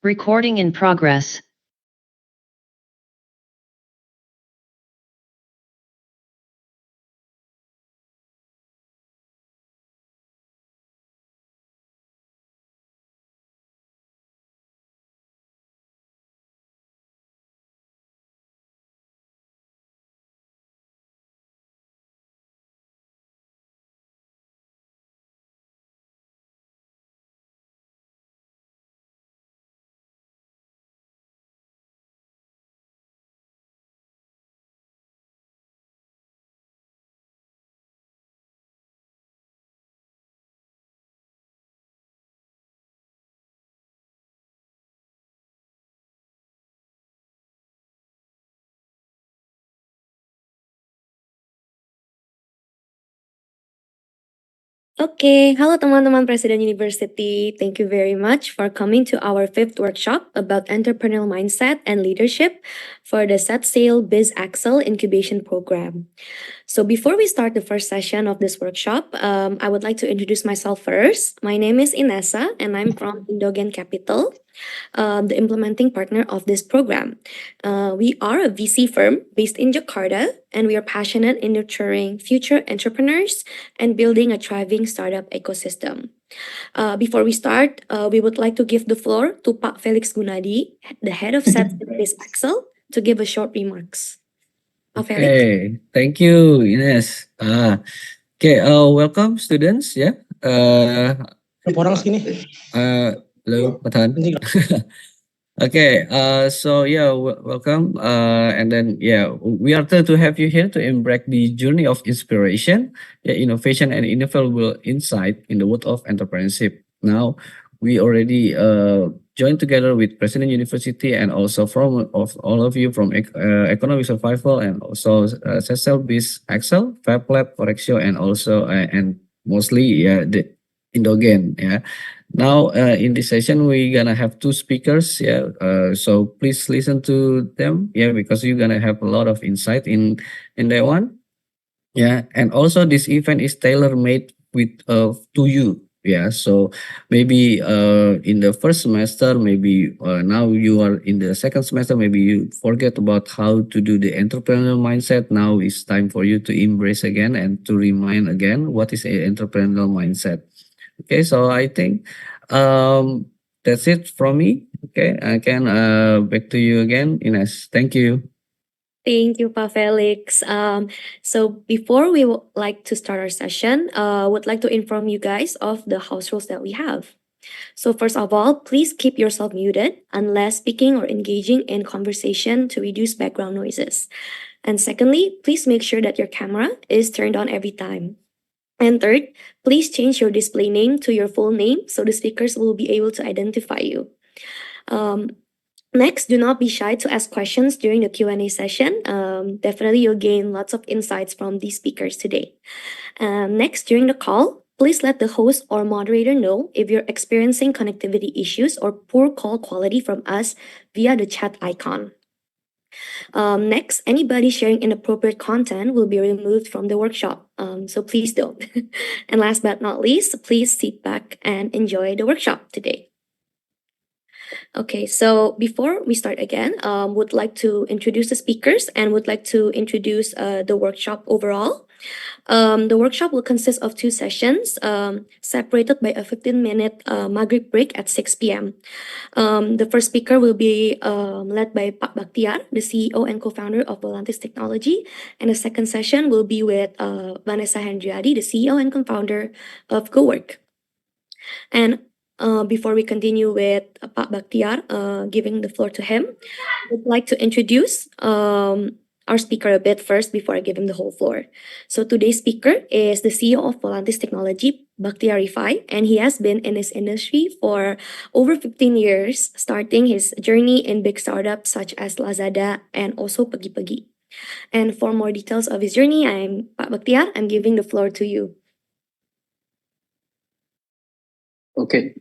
Recording in progress. Oke, halo teman-teman Presiden University. Thank you very much for coming to our fifth workshop about entrepreneurial mindset and leadership for the Set Sail Biz Axel Incubation Program. So before we start the first session of this workshop, I would like to introduce myself first. My name is Inessa and I'm from Indogen Capital, the implementing partner of this program. We are a VC firm based in Jakarta, and we are passionate in nurturing future entrepreneurs and building a thriving startup ecosystem. Before we start, we would like to give the floor to Pak Felix Gunadi, the head of Satbis Axel, to give a short remarks. Pak Felix. Okay, thank you, Ines. Welcome students. Orang sini. Hello, Patan. Welcome. We are thrilled to have you here to embark the journey of inspiration, innovation, and ineffable insight in the world of entrepreneurship. Now, we already joined together with President University and also from all of you from Economic Survival and also Cecil Biz Axel, Fab Lab, Corexio, and also and mostly the Indogen. Now, in this session, we're gonna have two speakers. So please listen to them. Because you're gonna have a lot of insight in that one. And also this event is tailor made with to you. So maybe in the first semester, maybe now you are in the second semester, maybe you forget about how to do the entrepreneurial mindset. Now it's time for you to embrace again and to remind again what is an entrepreneurial mindset. Okay, so I think that's it from me. Okay, I can back to you again, Ines. Thank you. Thank you, Pa Felix. So before we would like to start our session, would like to inform you guys of the house rules that we have. So first of all, please keep yourself muted unless speaking or engaging in conversation to reduce background noises. And secondly, please make sure that your camera is turned on every time. And third, please change your display name to your full name so the speakers will be able to identify you. Next, do not be shy to ask questions during the Q&A session. Definitely you'll gain lots of insights from these speakers today. Next, during the call, please let the host or moderator know if you're experiencing connectivity issues or poor call quality from us via the chat icon. Next, anybody sharing inappropriate content will be removed from the workshop, so please don't. And last but not least, please sit back and enjoy the workshop today. Okay, so before we start again, would like to introduce the speakers and would like to introduce the workshop overall. The workshop will consist of two sessions, separated by a 15-minute Maghrib break at 6 p.m. The first speaker will be led by Pak Bakhtiar, the CEO and co-founder of Volantis Technology, and the second session will be with Vanessa Hendriadi, the CEO and co-founder of GoWork. And before we continue with Pak Bakhtiar, giving the floor to him, I would like to introduce our speaker a bit first before I give him the whole floor. So today's speaker is the CEO of Volantis Technology, Bakhtiar Rifai, and he has been in this industry for over 15 years, starting his journey in big startups such as Lazada and also Pagi-Pagi. And for more details of his journey, Pak Bakhtiar, I'm giving the floor to you. Okay,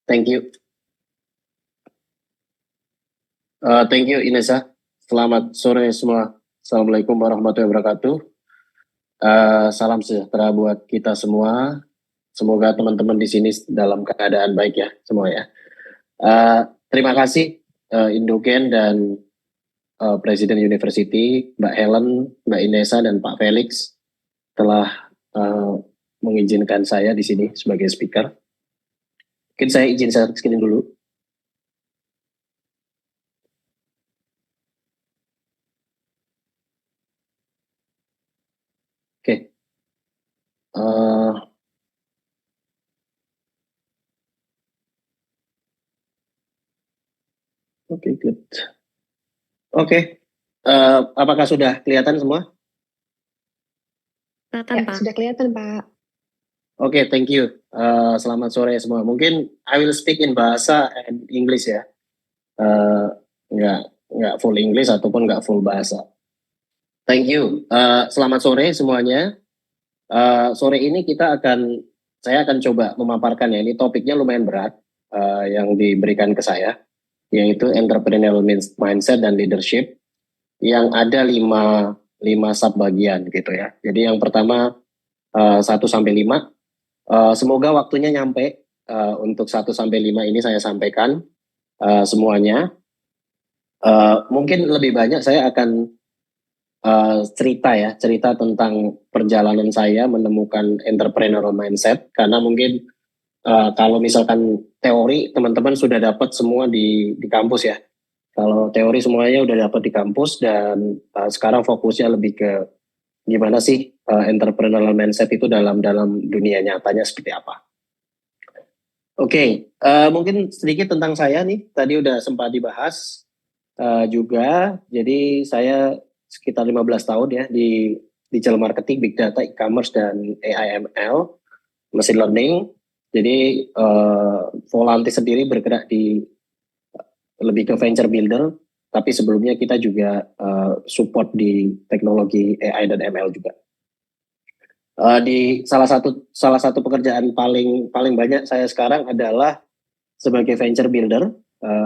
thank you. Thank you, Inessa. Selamat sore semua. Assalamualaikum warahmatullahi wabarakatuh. Salam sejahtera buat kita semua. Semoga teman-teman di sini dalam keadaan baik ya semua ya. Terima kasih Indogen dan Presiden University, Mbak Helen, Mbak Inesa, dan Pak Felix telah mengizinkan saya di sini sebagai speaker. Mungkin saya izin share screen dulu. Oke. Oke, good. Oke. Apakah sudah kelihatan semua? Kelihatan, Ya, Pak. sudah kelihatan, Pak. Oke, thank you. Selamat sore semua. Mungkin I will speak in bahasa and English ya. Nggak full English ataupun nggak full bahasa. Thank you. Selamat sore semuanya. Sore ini saya akan coba memaparkan ya. Ini topiknya lumayan berat yang diberikan ke saya, yaitu entrepreneurial mindset dan leadership yang ada lima sub bagian gitu ya. Jadi yang pertama 1 sampai 5. Semoga waktunya nyampe untuk 1 sampai 5 ini saya sampaikan semuanya. Mungkin lebih banyak saya akan cerita tentang perjalanan saya menemukan entrepreneurial mindset, karena mungkin kalau misalkan teori teman-teman sudah dapat semua di kampus ya. Kalau teori semuanya udah dapat di kampus, dan sekarang fokusnya lebih ke gimana sih entrepreneurial mindset itu dalam dunia nyatanya seperti apa. Oke, mungkin sedikit tentang saya nih, tadi udah sempat dibahas juga. Jadi saya sekitar 15 tahun ya di digital marketing, big data, e-commerce, dan AI/ML, machine learning. Jadi Volantis sendiri bergerak di lebih ke venture builder, tapi sebelumnya kita juga support di teknologi AI dan ML juga. Di salah satu pekerjaan paling banyak saya sekarang adalah sebagai venture builder.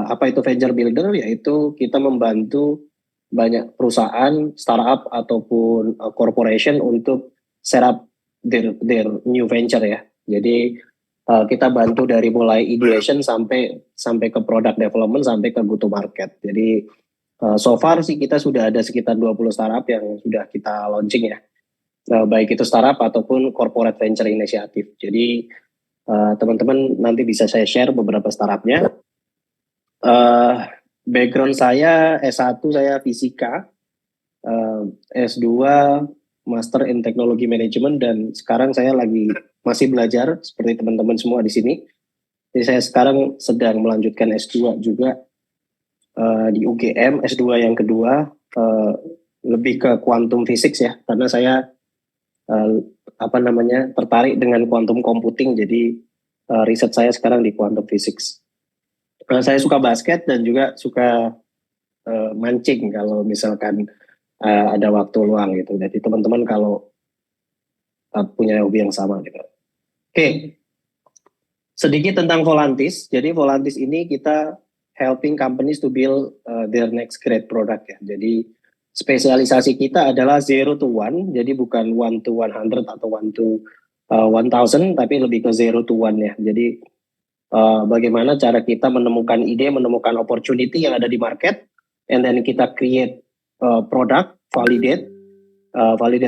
Apa itu venture builder? Yaitu kita membantu banyak perusahaan, startup ataupun corporation untuk set up their new venture ya. Jadi kita bantu dari mulai ideation sampai ke product development sampai ke go to market. Jadi so far sih kita sudah ada sekitar 20 startup yang sudah kita launching ya. Baik itu startup ataupun corporate venture initiative. Jadi teman-teman nanti bisa saya share beberapa startupnya. Background saya S1 saya fisika, S2 Master in Technology Management, dan sekarang saya masih belajar seperti teman-teman semua di sini. Jadi saya sekarang sedang melanjutkan S2 juga di UGM, S2 yang kedua, lebih ke quantum physics ya, karena saya tertarik dengan quantum computing. Jadi riset saya sekarang di quantum physics. Saya suka basket dan juga suka mancing kalau misalkan ada waktu luang gitu. Jadi teman-teman kalau punya hobi yang sama gitu. Oke. Sedikit tentang Volantis. Jadi Volantis ini kita helping companies to build their next great product ya. Jadi spesialisasi kita adalah 0 to 1. Jadi bukan 1 to 100 atau 1 to 1000, tapi lebih ke 0 to 1 ya. Jadi bagaimana cara kita menemukan ide, menemukan opportunity yang ada di market, and then kita create product, validate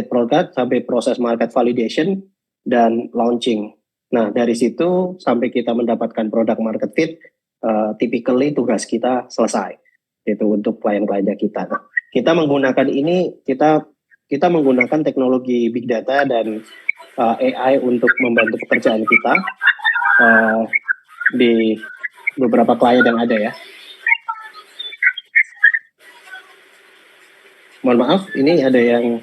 product sampai proses market validation dan launching. Nah dari situ sampai kita mendapatkan product market fit, typically tugas kita selesai itu untuk klien-kliennya kita. Nah, kita menggunakan menggunakan teknologi big data dan AI untuk membantu pekerjaan kita di beberapa klien yang ada ya. Mohon maaf, ini ada yang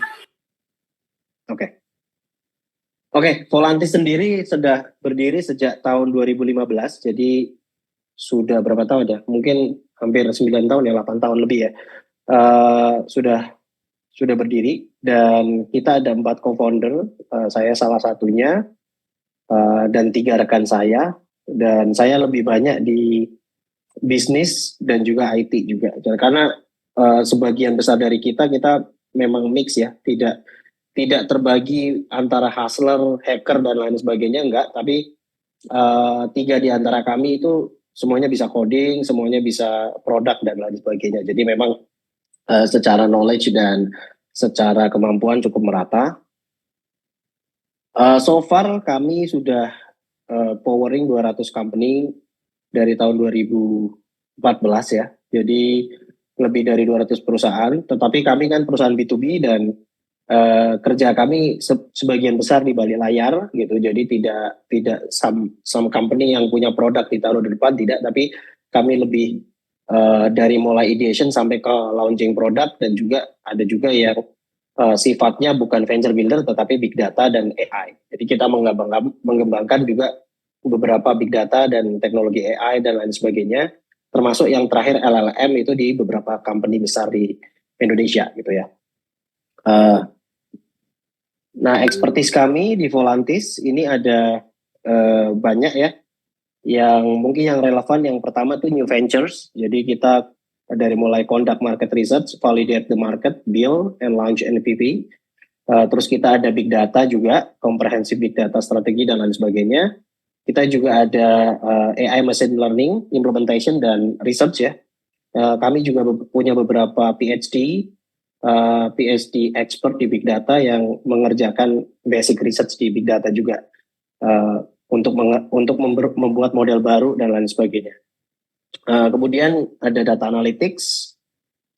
Oke, Volantis sendiri sudah berdiri sejak tahun 2015, jadi sudah berapa tahun ya? Mungkin hampir 9 tahun ya, 8 tahun lebih ya. Sudah berdiri, dan kita ada 4 co-founder, saya salah satunya, dan 3 rekan saya, dan saya lebih banyak di bisnis dan juga IT juga. Karena sebagian besar dari kita memang mix ya, tidak terbagi antara hustler, hacker, dan lain sebagainya, enggak. Tapi 3 di antara kami itu semuanya bisa coding, semuanya bisa produk dan lain sebagainya. Jadi memang secara knowledge dan secara kemampuan cukup merata. So far kami sudah powering 200 company dari tahun 2014 ya. Jadi lebih dari 200 perusahaan, tetapi kami kan perusahaan B2B dan kerja kami sebagian besar di balik layar gitu. Jadi tidak some company yang punya produk ditaruh di depan, tidak, tapi kami lebih dari mulai ideation sampai ke launching produk, dan juga ada juga yang sifatnya bukan venture builder tetapi big data dan AI. Jadi kita mengembangkan juga beberapa big data dan teknologi AI dan lain sebagainya, termasuk yang terakhir LLM itu di beberapa company besar di Indonesia gitu ya. Nah, expertise kami di Volantis ini ada banyak ya, yang mungkin yang relevan. Yang pertama tuh new ventures. Jadi kita dari mulai conduct market research, validate the market, build and launch NPV. Terus kita ada big data juga, comprehensive big data strategi dan lain sebagainya. Kita juga ada AI machine learning, implementation dan research ya. Kami juga punya beberapa PhD expert di big data yang mengerjakan basic research di big data juga, untuk membuat model baru dan lain sebagainya. Kemudian ada data analytics,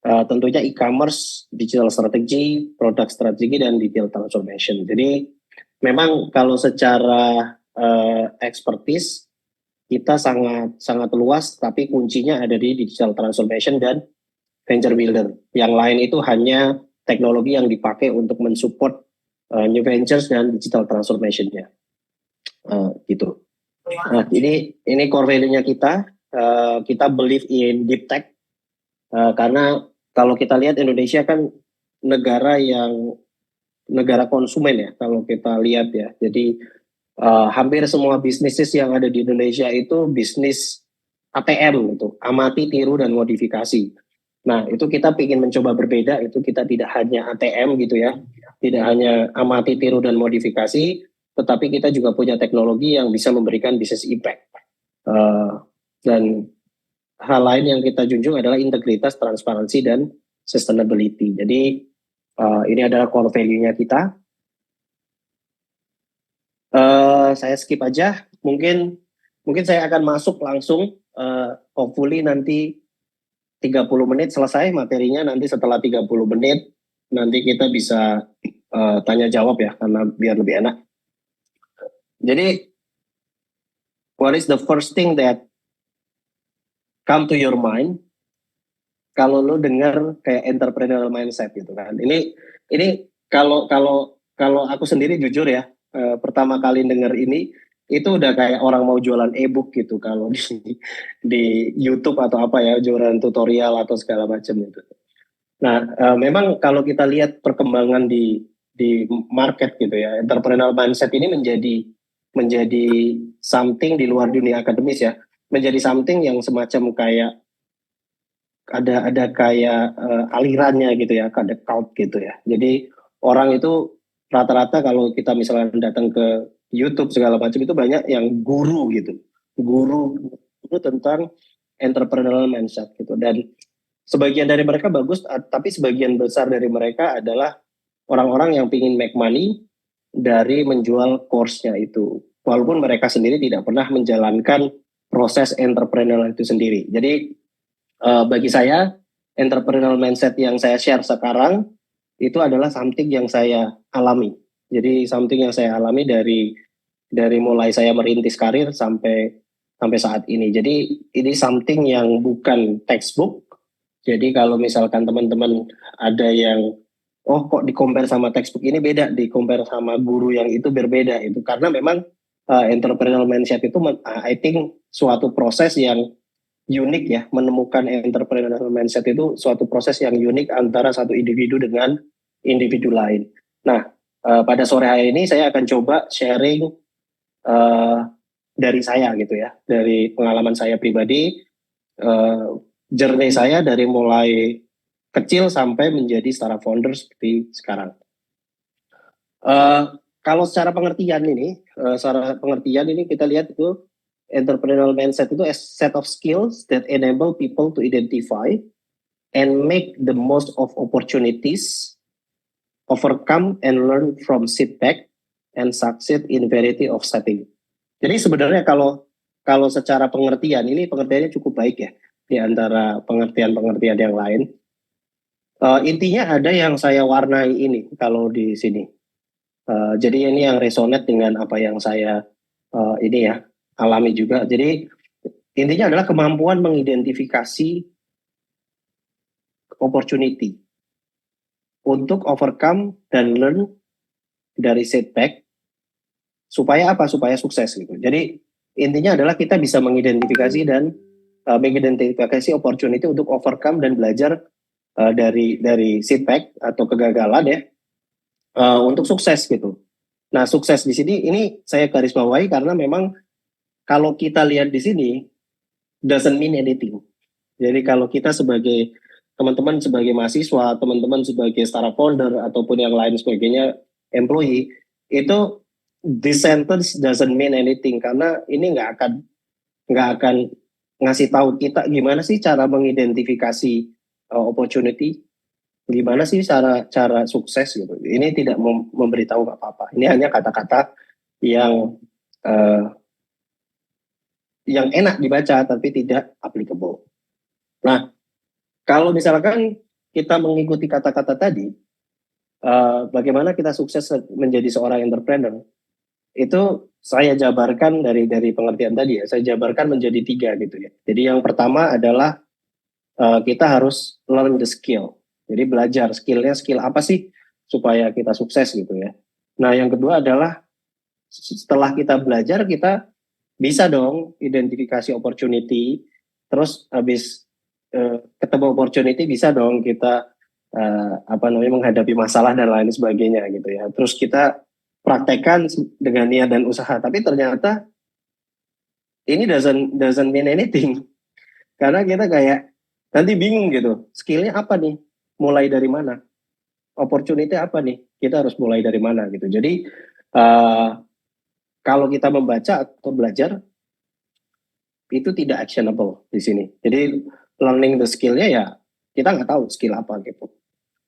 tentunya e-commerce, digital strategy, product strategy, dan digital transformation. Jadi memang kalau secara expertise kita sangat luas, tapi kuncinya ada di digital transformation dan venture builder. Yang lain itu hanya teknologi yang dipakai untuk mensupport new ventures dan digital transformation-nya. Gitu. Nah, ini core value-nya kita. Kita believe in deep tech, karena kalau kita lihat Indonesia kan negara konsumen ya, kalau kita lihat ya. Jadi hampir semua bisnis yang ada di Indonesia itu bisnis ATM gitu, amati, tiru, dan modifikasi. Nah, itu kita ingin mencoba berbeda, itu kita tidak hanya ATM gitu ya, tidak hanya amati, tiru, dan modifikasi, tetapi kita juga punya teknologi yang bisa memberikan business impact. Dan hal lain yang kita junjung adalah integritas, transparansi, dan sustainability. Jadi ini adalah core value-nya kita. Saya skip aja, mungkin saya akan masuk langsung, hopefully nanti 30 menit selesai materinya. Nanti setelah 30 menit nanti kita bisa tanya jawab ya, karena biar lebih enak. Jadi what is the first thing that come to your mind kalau lo dengar kayak entrepreneurial mindset gitu kan? Ini kalau aku sendiri jujur ya, pertama kali dengar ini itu udah kayak orang mau jualan e-book gitu kalau di YouTube atau apa ya, jualan tutorial atau segala macam itu. Nah, memang kalau kita lihat perkembangan di market gitu ya, entrepreneurial mindset ini menjadi something di luar dunia akademis ya, menjadi something yang semacam kayak ada kayak alirannya gitu ya, ada cult gitu ya. Jadi orang itu rata-rata kalau kita misalnya datang ke YouTube segala macam itu banyak yang guru gitu, guru tentang entrepreneurial mindset gitu. Dan sebagian dari mereka bagus, tapi sebagian besar dari mereka adalah orang-orang yang ingin make money dari menjual course-nya itu, walaupun mereka sendiri tidak pernah menjalankan proses entrepreneurial itu sendiri. Jadi bagi saya entrepreneurial mindset yang saya share sekarang itu adalah something yang saya alami. Jadi something yang saya alami dari mulai saya merintis karir sampai saat ini. Jadi ini something yang bukan textbook. Jadi kalau misalkan teman-teman ada yang kok di-compare sama textbook, ini beda, di-compare sama guru yang itu berbeda, itu karena memang entrepreneurial mindset itu I think suatu proses yang unik ya. Menemukan entrepreneurial mindset itu suatu proses yang unik antara satu individu dengan individu lain. Nah, pada sore hari ini saya akan coba sharing dari saya gitu ya, dari pengalaman saya pribadi, journey saya dari mulai kecil sampai menjadi startup founder seperti sekarang. Kalau secara pengertian ini kita lihat itu entrepreneurial mindset itu a set of skills that enable people to identify and make the most of opportunities, overcome and learn from setback, and succeed in variety of setting. Jadi sebenarnya kalau secara pengertian, ini pengertiannya cukup baik ya di antara pengertian-pengertian yang lain. Intinya ada yang saya warnai ini kalau di sini. Jadi ini yang resonate dengan apa yang saya ini ya alami juga. Jadi intinya adalah kemampuan mengidentifikasi opportunity untuk overcome dan learn dari setback supaya apa? Supaya sukses gitu. Jadi intinya adalah kita bisa mengidentifikasi dan mengidentifikasi opportunity untuk overcome dan belajar dari setback atau kegagalan ya untuk sukses gitu. Nah, sukses di sini ini saya garis bawahi karena memang kalau kita lihat di sini doesn't mean anything. Jadi kalau kita sebagai teman-teman sebagai mahasiswa, teman-teman sebagai startup founder ataupun yang lain sebagainya employee, itu this sentence doesn't mean anything karena ini nggak akan ngasih tahu kita gimana sih cara mengidentifikasi opportunity, gimana sih cara sukses gitu. Ini tidak memberitahu apa-apa. Ini hanya kata-kata yang enak dibaca tapi tidak applicable. Nah, kalau misalkan kita mengikuti kata-kata tadi, bagaimana kita sukses menjadi seorang entrepreneur, itu saya jabarkan dari pengertian tadi ya, saya jabarkan menjadi 3 gitu ya. Jadi yang pertama adalah kita harus learn the skill. Jadi belajar skillnya, skill apa sih supaya kita sukses gitu ya. Nah yang kedua adalah setelah kita belajar kita bisa dong identifikasi opportunity, terus habis ketemu opportunity bisa dong kita menghadapi masalah dan lain sebagainya gitu ya. Terus kita praktekkan dengan niat dan usaha, tapi ternyata ini doesn't mean anything karena kita kayak nanti bingung gitu, skillnya apa nih, mulai dari mana, opportunity apa nih, kita harus mulai dari mana gitu. Jadi kalau kita membaca atau belajar itu tidak actionable di sini. Jadi learning the skillnya ya kita nggak tahu skill apa gitu.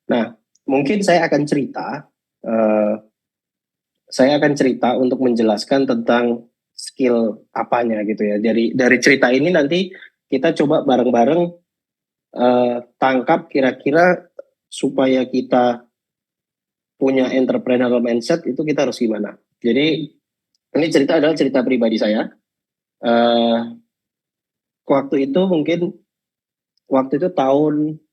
Nah mungkin saya akan cerita untuk menjelaskan tentang skill apanya gitu ya. Dari cerita ini nanti kita coba bareng-bareng tangkap kira-kira supaya kita punya entrepreneurial mindset itu kita harus gimana. Jadi ini cerita adalah cerita pribadi saya. Waktu itu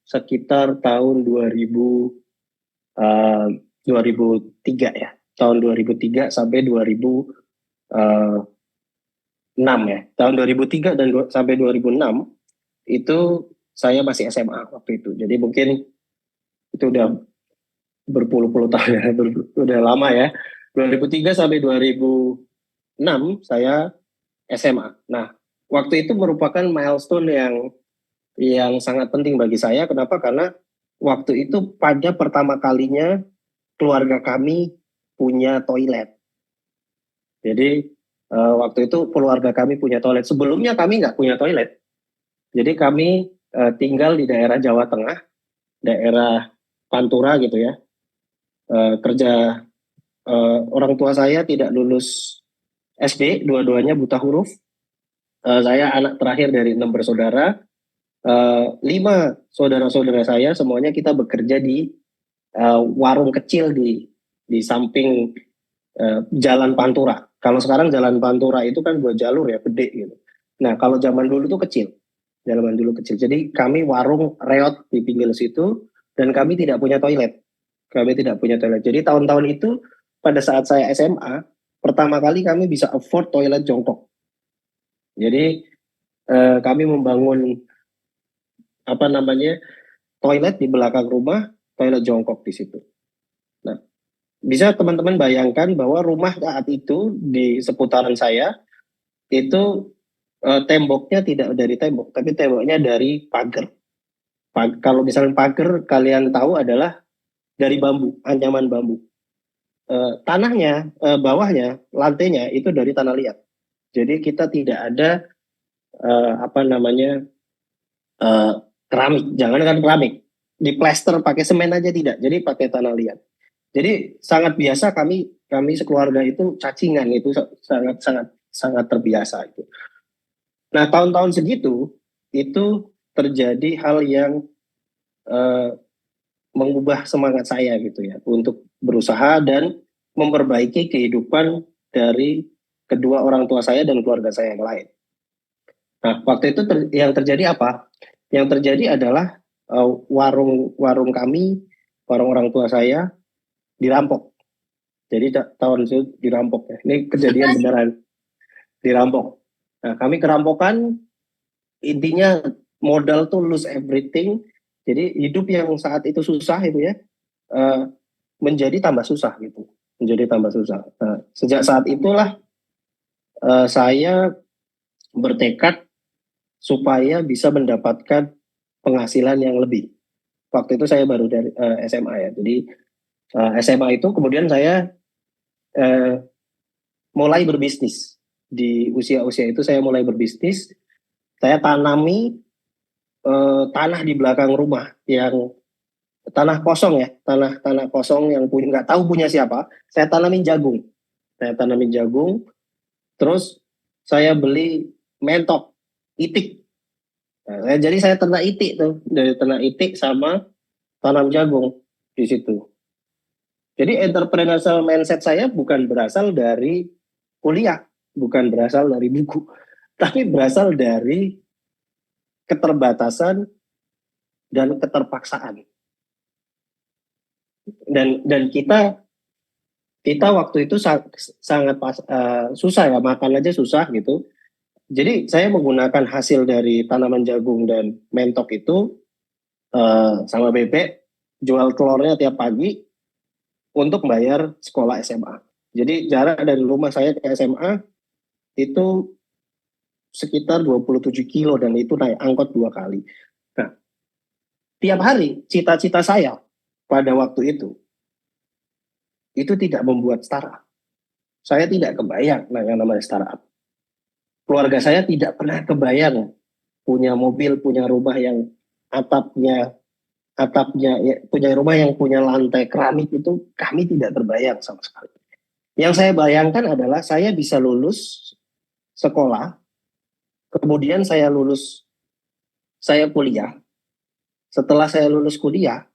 sekitar tahun 2003 ya. Tahun 2003 sampai 2006 ya. Tahun 2003 sampai 2006 itu saya masih SMA waktu itu. Jadi mungkin itu udah berpuluh-puluh tahun ya, udah lama ya. 2003 sampai 2006 saya SMA. Nah, waktu itu merupakan milestone yang sangat penting bagi saya. Kenapa? Karena waktu itu pada pertama kalinya keluarga kami punya toilet. Jadi waktu itu keluarga kami punya toilet. Sebelumnya kami nggak punya toilet. Jadi kami tinggal di daerah Jawa Tengah, daerah Pantura gitu ya. Orang tua saya tidak lulus SD, dua-duanya buta huruf. Saya anak terakhir dari 6 bersaudara. 5 saudara-saudara saya semuanya kita bekerja di warung kecil di samping Jalan Pantura. Kalau sekarang Jalan Pantura itu kan 2 jalur ya, gede gitu. Nah kalau zaman dulu itu kecil, Jadi kami warung reot di pinggir situ dan kami tidak punya toilet. Jadi tahun-tahun itu pada saat saya SMA pertama kali kami bisa afford toilet jongkok. Jadi kami membangun toilet di belakang rumah, toilet jongkok di situ. Nah, bisa teman-teman bayangkan bahwa rumah saat itu di seputaran saya itu temboknya tidak dari tembok, tapi temboknya dari pagar. Kalau misalnya pagar kalian tahu adalah dari bambu, anyaman bambu. Tanahnya, bawahnya, lantainya itu dari tanah liat. Jadi kita tidak ada keramik, jangankan keramik, di plester pakai semen aja tidak, jadi pakai tanah liat. Jadi sangat biasa kami sekeluarga itu cacingan, itu sangat sangat sangat terbiasa itu. Nah, tahun-tahun segitu itu terjadi hal yang eh, mengubah semangat saya gitu ya untuk berusaha dan memperbaiki kehidupan dari kedua orang tua saya dan keluarga saya yang lain. Nah, waktu itu yang terjadi apa? Yang terjadi adalah warung kami, warung orang tua saya dirampok. Jadi tahun itu dirampok ya. Ini kejadian beneran dirampok. Nah, kami kerampokan, intinya modal tuh lose everything. Jadi hidup yang saat itu susah itu ya, eh, menjadi tambah susah gitu. Menjadi tambah susah. Nah, sejak saat itulah saya bertekad supaya bisa mendapatkan penghasilan yang lebih. Waktu itu saya baru dari SMA ya. Jadi SMA itu kemudian saya eh, mulai berbisnis. Di usia-usia itu saya mulai berbisnis. Saya tanami tanah di belakang rumah yang tanah kosong ya, tanah kosong yang punya nggak tahu punya siapa. Saya tanamin jagung. Saya tanamin jagung. Terus saya beli mentok, itik. Nah, jadi saya ternak itik tuh, dari ternak itik sama tanam jagung di situ. Jadi entrepreneurial mindset saya bukan berasal dari kuliah, bukan berasal dari buku, tapi berasal dari keterbatasan dan keterpaksaan. Dan kita waktu itu sangat susah ya, makan aja susah gitu. Jadi saya menggunakan hasil dari tanaman jagung dan mentok itu sama bebek, jual telurnya tiap pagi untuk bayar sekolah SMA. Jadi jarak dari rumah saya ke SMA itu sekitar 27 kilo dan itu naik angkot 2 kali. Nah, tiap hari cita-cita saya pada waktu itu tidak membuat startup. Saya tidak kebayang yang namanya startup. Keluarga saya tidak pernah kebayang punya mobil, punya rumah yang atapnya ya, punya rumah yang punya lantai keramik, itu kami tidak terbayang sama sekali. Yang saya bayangkan adalah saya bisa lulus sekolah, kemudian saya kuliah. Setelah saya lulus kuliah,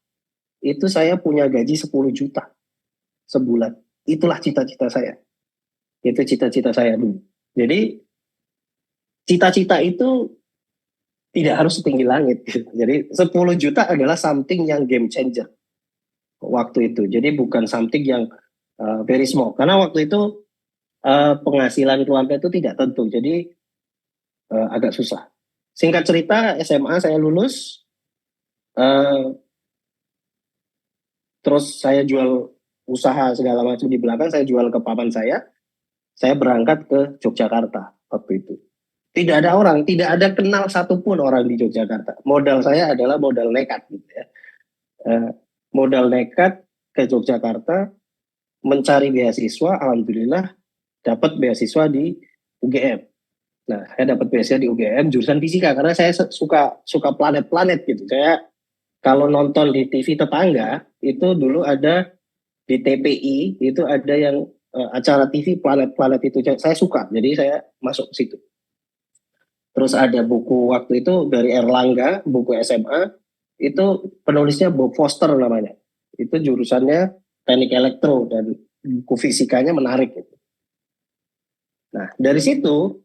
itu saya punya gaji 10 juta sebulan. Itulah cita-cita saya. Itu cita-cita saya dulu. Jadi cita-cita itu tidak harus setinggi langit. Jadi 10 juta adalah something yang game changer waktu itu. Jadi bukan something yang very small. Karena waktu itu penghasilan keluarga itu tidak tentu. Jadi agak susah. Singkat cerita, SMA saya lulus. Terus saya jual usaha segala macam di belakang. Saya jual ke paman saya. Saya berangkat ke Yogyakarta waktu itu. Tidak ada orang, tidak ada kenal satupun orang di Yogyakarta. Modal saya adalah modal nekat gitu ya. Modal nekat ke Yogyakarta, mencari beasiswa, alhamdulillah dapat beasiswa di UGM. Nah, saya dapat beasiswa di UGM jurusan fisika karena saya suka planet-planet gitu. Saya kalau nonton di TV tetangga itu dulu ada di TPI itu ada yang acara TV planet-planet itu saya suka, jadi saya masuk ke situ. Terus ada buku waktu itu dari Erlangga, buku SMA, itu penulisnya Bob Foster namanya. Itu jurusannya teknik elektro dan buku fisikanya menarik. Gitu. Nah, dari situ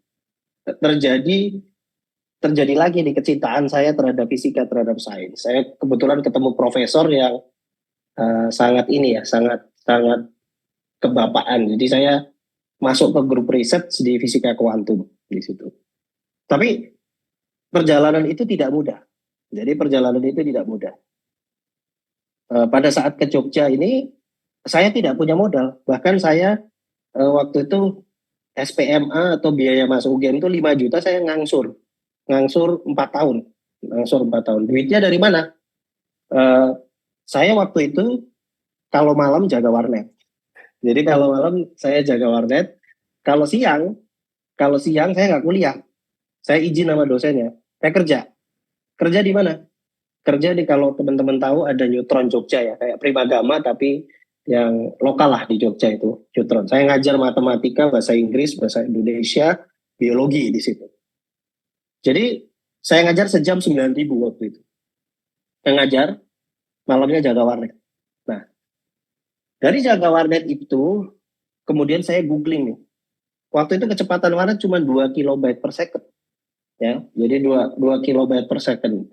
terjadi lagi nih kecintaan saya terhadap fisika, terhadap sains. Saya kebetulan ketemu profesor yang sangat sangat kebapaan. Jadi saya masuk ke grup riset di fisika kuantum di situ. Tapi perjalanan itu tidak mudah. Jadi perjalanan itu tidak mudah. Pada saat ke Jogja ini, saya tidak punya modal. Bahkan saya waktu itu SPMA atau biaya masuk UGM itu 5 juta saya ngangsur 4 tahun. Ngangsur 4 tahun. Duitnya dari mana? Saya waktu itu kalau malam jaga warnet. Jadi kalau malam saya jaga warnet. Kalau siang Kalau siang saya nggak kuliah, saya izin sama dosennya, saya kerja di mana? Kerja di, kalau teman-teman tahu ada Neutron Jogja ya, kayak Primagama tapi yang lokal lah di Jogja itu Neutron. Saya ngajar matematika, bahasa Inggris, bahasa Indonesia, biologi di situ. Jadi saya ngajar sejam 9.000 waktu itu. Saya ngajar, malamnya jaga warnet. Nah, dari jaga warnet itu kemudian saya googling nih. Waktu itu kecepatan warnet cuma 2 kilobyte per second. Ya, jadi 2 kilobyte per second.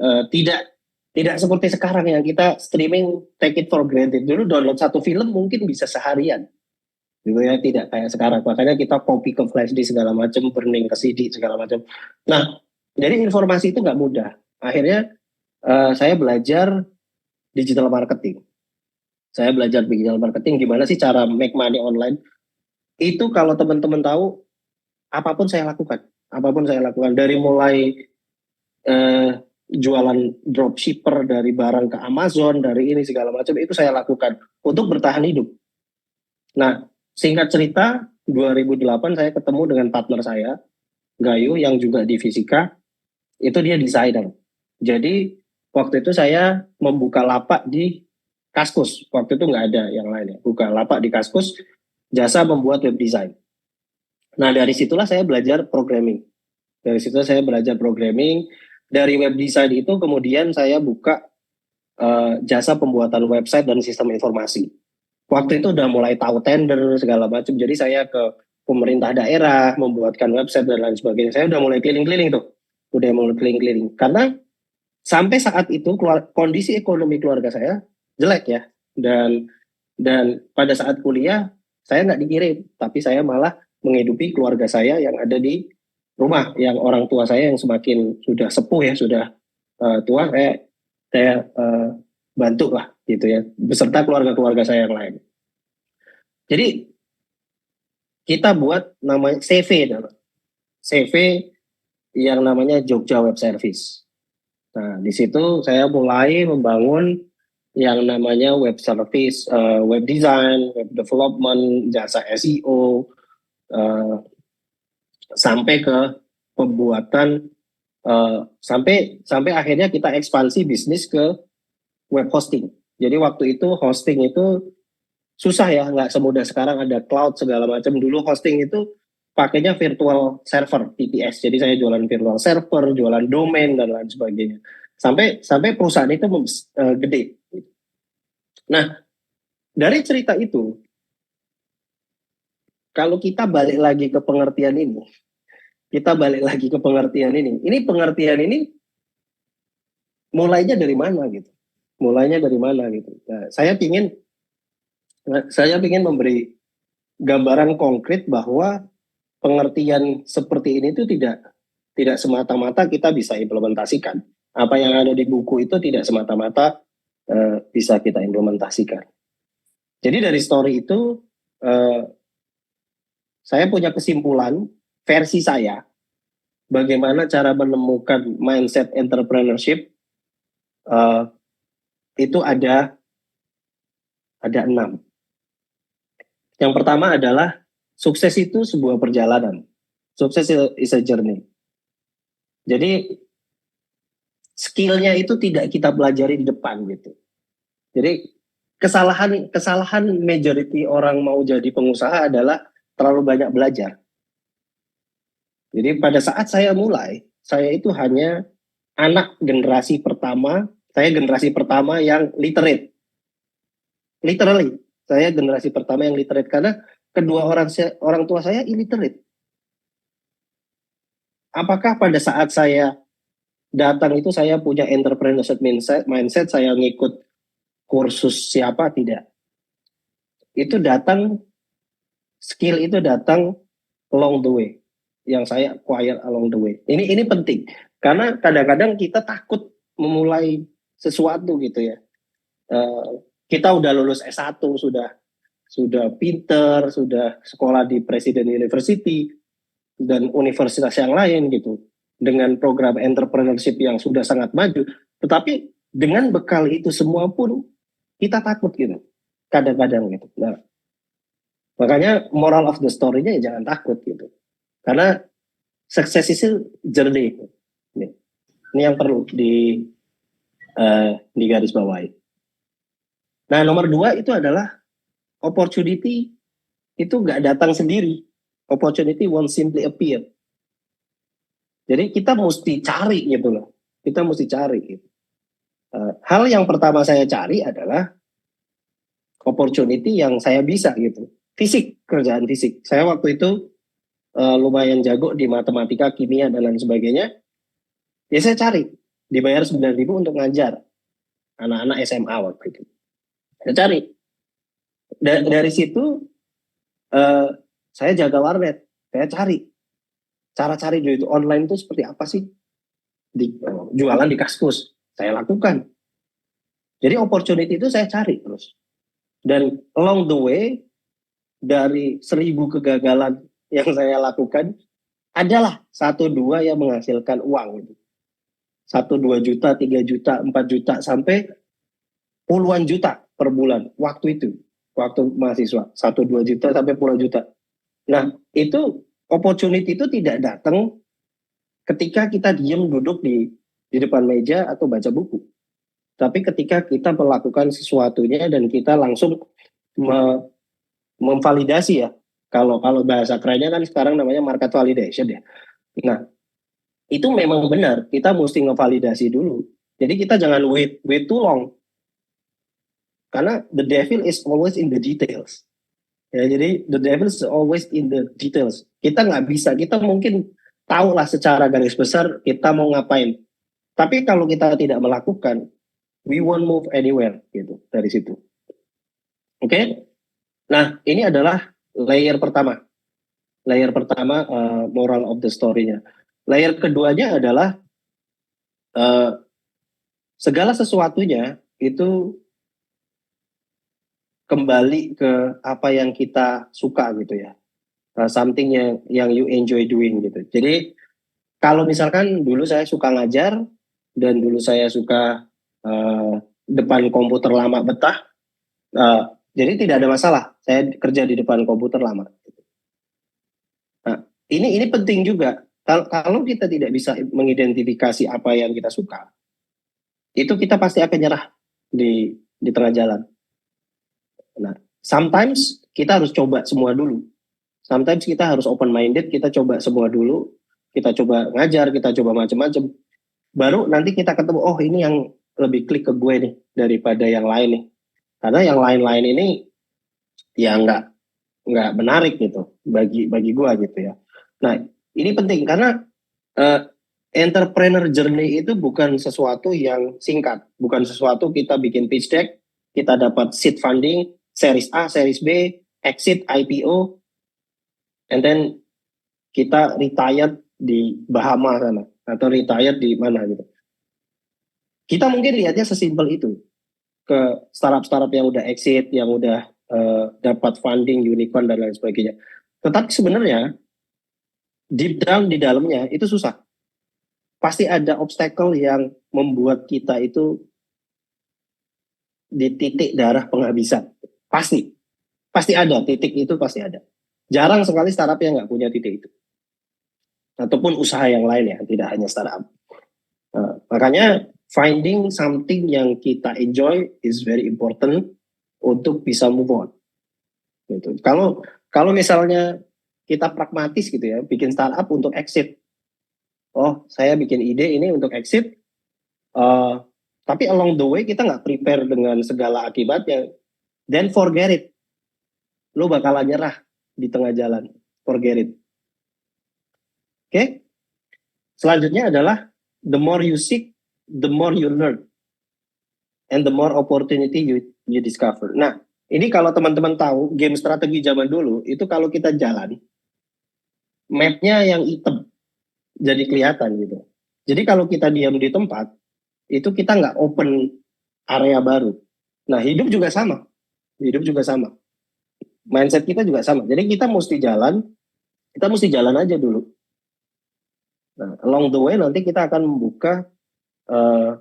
Tidak seperti sekarang yang kita streaming take it for granted. Dulu download satu film mungkin bisa seharian. Gitu ya, tidak kayak sekarang. Makanya kita copy ke flash disk segala macam, burning ke CD segala macam. Nah, jadi informasi itu nggak mudah. Akhirnya saya belajar digital marketing. Saya belajar digital marketing, gimana sih cara make money online. Itu kalau teman-teman tahu, apapun saya lakukan. Apapun saya lakukan. Dari mulai jualan dropshipper, dari barang ke Amazon, dari ini segala macam, itu saya lakukan untuk bertahan hidup. Nah, singkat cerita, 2008 saya ketemu dengan partner saya, Gayu, yang juga di fisika, itu dia desainer. Jadi waktu itu saya membuka lapak di Kaskus. Waktu itu nggak ada yang lain ya. Buka lapak di Kaskus, jasa membuat web design. Nah, dari situlah saya belajar programming. Dari situ saya belajar programming. Dari web design itu kemudian saya buka jasa pembuatan website dan sistem informasi. Waktu itu udah mulai tahu tender segala macam. Jadi saya ke pemerintah daerah membuatkan website dan lain sebagainya. Saya udah mulai keliling-keliling tuh. Udah mulai keliling-keliling. Karena sampai saat itu kondisi ekonomi keluarga saya jelek ya. Dan pada saat kuliah saya nggak dikirim, tapi saya malah menghidupi keluarga saya yang ada di rumah, yang orang tua saya yang semakin sudah sepuh ya, sudah tua, saya bantu lah gitu ya, beserta keluarga-keluarga saya yang lain. Jadi kita buat namanya CV, CV yang namanya Jogja Web Service. Nah, di situ saya mulai membangun yang namanya web service, web design, web development, jasa SEO, sampai ke pembuatan, sampai akhirnya kita ekspansi bisnis ke web hosting. Jadi waktu itu hosting itu susah ya, nggak semudah sekarang ada cloud segala macam. Dulu hosting itu pakainya virtual server VPS. Jadi saya jualan virtual server, jualan domain dan lain sebagainya. Sampai perusahaan itu gede. Nah, dari cerita itu, kalau kita balik lagi ke pengertian ini, ini pengertian ini mulainya dari mana gitu? Nah, saya ingin memberi gambaran konkret bahwa pengertian seperti ini itu tidak semata-mata kita bisa implementasikan. Apa yang ada di buku itu tidak semata-mata bisa kita implementasikan. Jadi dari story itu saya punya kesimpulan versi saya bagaimana cara menemukan mindset entrepreneurship. Itu ada 6. Yang pertama adalah sukses itu sebuah perjalanan. Sukses is a journey. Jadi skillnya itu tidak kita pelajari di depan gitu. Jadi kesalahan majority orang mau jadi pengusaha adalah terlalu banyak belajar. Jadi pada saat saya mulai, saya itu hanya anak generasi pertama. Saya generasi pertama yang literate. Literally, saya generasi pertama yang literate karena kedua orang tua saya illiterate. Apakah pada saat saya datang itu saya punya entrepreneurship mindset, saya ngikut kursus siapa? Tidak. Itu datang, skill itu datang along the way, yang saya acquire along the way. Ini penting karena kadang-kadang kita takut memulai sesuatu gitu ya. Kita udah lulus S1, sudah pinter, sudah sekolah di Presiden University dan universitas yang lain gitu, dengan program entrepreneurship yang sudah sangat maju, tetapi dengan bekal itu semua pun kita takut gitu kadang-kadang gitu. Nah, makanya moral of the story-nya ya jangan takut gitu, karena Sukses itu journey. Ini yang perlu di garis bawahi. Nah, nomor 2 itu adalah opportunity itu nggak datang sendiri. Opportunity won't simply appear. Jadi kita mesti cari gitu loh. Kita mesti cari. Gitu. Hal yang pertama saya cari adalah opportunity yang saya bisa gitu. Fisik, kerjaan fisik. Saya waktu itu lumayan jago di matematika, kimia, dan lain sebagainya. Ya saya cari. Dibayar 9.000 untuk ngajar anak-anak SMA waktu itu. Saya cari. Dari situ saya jaga warnet. Saya cari. Cara cari duit online itu seperti apa sih? Jualan di Kaskus. Saya lakukan. Jadi opportunity itu saya cari terus. Dan along the way, dari 1.000 kegagalan yang saya lakukan, adalah 1-2 yang menghasilkan uang. 1-2 juta, 3 juta, 4 juta, sampai puluhan juta per bulan. Waktu itu, waktu mahasiswa. 1-2 juta sampai puluhan juta. Nah, itu opportunity itu tidak datang ketika kita diam duduk di depan meja atau baca buku. Tapi ketika kita melakukan sesuatunya dan kita langsung memvalidasi ya. Kalau bahasa kerennya kan sekarang namanya market validation ya. Nah, itu memang benar. Kita mesti ngevalidasi dulu. Jadi kita jangan wait too long. Karena the devil is always in the details. Ya, jadi the devil is always in the details. Kita nggak bisa. Kita mungkin tahu lah secara garis besar kita mau ngapain. Tapi kalau kita tidak melakukan, we won't move anywhere gitu dari situ. Oke? Nah, ini adalah layer pertama. Layer pertama moral of the story-nya. Layer keduanya adalah segala sesuatunya itu kembali ke apa yang kita suka gitu ya. Something yang you enjoy doing gitu. Jadi kalau misalkan dulu saya suka ngajar dan dulu saya suka depan komputer lama betah, jadi tidak ada masalah. Saya kerja di depan komputer lama. Nah, ini penting juga. Kalau kita tidak bisa mengidentifikasi apa yang kita suka, itu kita pasti akan nyerah di tengah jalan. Nah, sometimes kita harus coba semua dulu. Sometimes kita harus open minded, kita coba semua dulu. Kita coba ngajar, kita coba macam-macam. Baru nanti kita ketemu, oh ini yang lebih klik ke gue nih daripada yang lain nih. Karena yang lain-lain ini ya nggak menarik gitu bagi gue gitu ya. Nah, ini penting karena entrepreneur journey itu bukan sesuatu yang singkat, bukan sesuatu kita bikin pitch deck, kita dapat seed funding, series A, series B, exit, IPO, and then kita retired di Bahama sana atau retired di mana gitu. Kita mungkin lihatnya sesimpel itu ke startup yang udah exit, yang udah dapat funding, unicorn dan lain sebagainya. Tetapi sebenarnya deep down di dalamnya itu susah. Pasti ada obstacle yang membuat kita itu di titik darah penghabisan. Pasti ada titik itu, pasti ada. Jarang sekali startup yang nggak punya titik itu. Ataupun usaha yang lain ya, tidak hanya startup. Makanya finding something yang kita enjoy is very important untuk bisa move on. Gitu. Kalau misalnya kita pragmatis gitu ya, bikin startup untuk exit. Oh, saya bikin ide ini untuk exit. Tapi along the way kita nggak prepare dengan segala akibatnya. Then forget it. Lo bakalan nyerah di tengah jalan. Forget it. Oke? Selanjutnya adalah the more you seek, the more you learn. And the more opportunity you discover. Nah, ini kalau teman-teman tahu game strategi zaman dulu, itu kalau kita jalan, mapnya yang hitam. Jadi kelihatan gitu. Jadi kalau kita diam di tempat, itu kita nggak open area baru. Nah, hidup juga sama. Mindset kita juga sama. Jadi kita mesti jalan aja dulu. Nah, along the way nanti kita akan membuka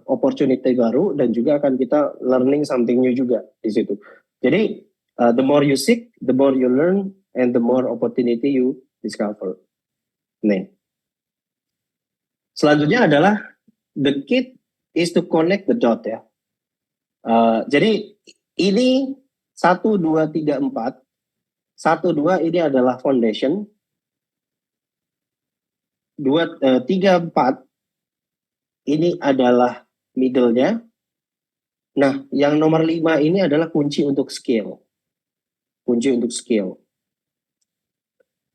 opportunity baru dan juga akan kita learning something new juga di situ. Jadi the more you seek, the more you learn, and the more opportunity you discover. Nih. Selanjutnya adalah the key is to connect the dot ya. Jadi ini 1, 2, 3, 4. 1, 2 ini adalah foundation. 3, 4 ini adalah middle-nya. Nah, yang nomor 5 ini adalah kunci untuk scale. Kunci untuk scale.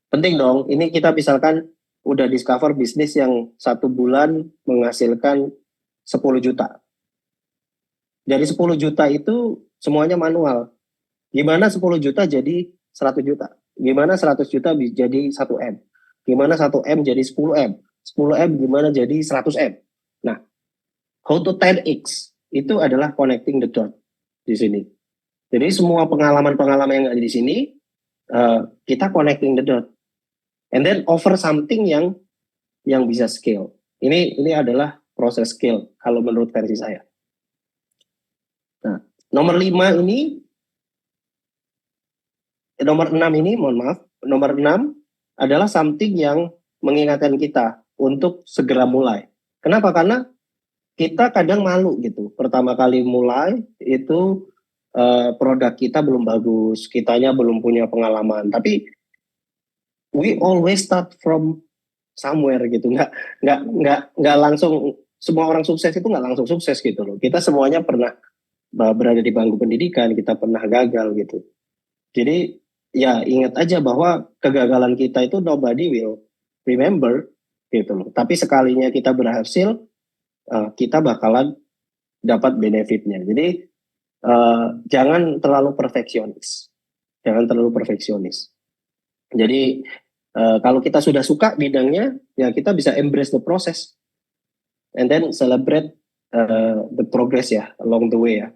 Penting dong, ini kita misalkan udah discover bisnis yang 1 bulan menghasilkan 10 juta. Dari 10 juta itu semuanya manual. Gimana 10 juta jadi 100 juta? Gimana 100 juta jadi 1M? Gimana 1M jadi 10M? 10M gimana jadi 100M? Nah, how to 10x itu adalah connecting the dot di sini. Jadi semua pengalaman-pengalaman yang ada di sini, kita connecting the dot. And then offer something yang bisa scale. Ini adalah proses scale kalau menurut versi saya. Nah, nomor 6 ini, mohon maaf, nomor 6 adalah something yang mengingatkan kita untuk segera mulai. Kenapa? Karena kita kadang malu gitu. Pertama kali mulai itu produk kita belum bagus, kitanya belum punya pengalaman. Tapi we always start from somewhere gitu. Nggak langsung, semua orang sukses itu nggak langsung sukses gitu loh. Kita semuanya pernah berada di bangku pendidikan, kita pernah gagal gitu. Jadi ya ingat aja bahwa kegagalan kita itu nobody will remember gitu loh. Tapi sekalinya kita berhasil, kita bakalan dapat benefitnya. Jadi jangan terlalu perfeksionis. Jadi kalau kita sudah suka bidangnya, ya kita bisa embrace the process and then celebrate the progress ya along the way ya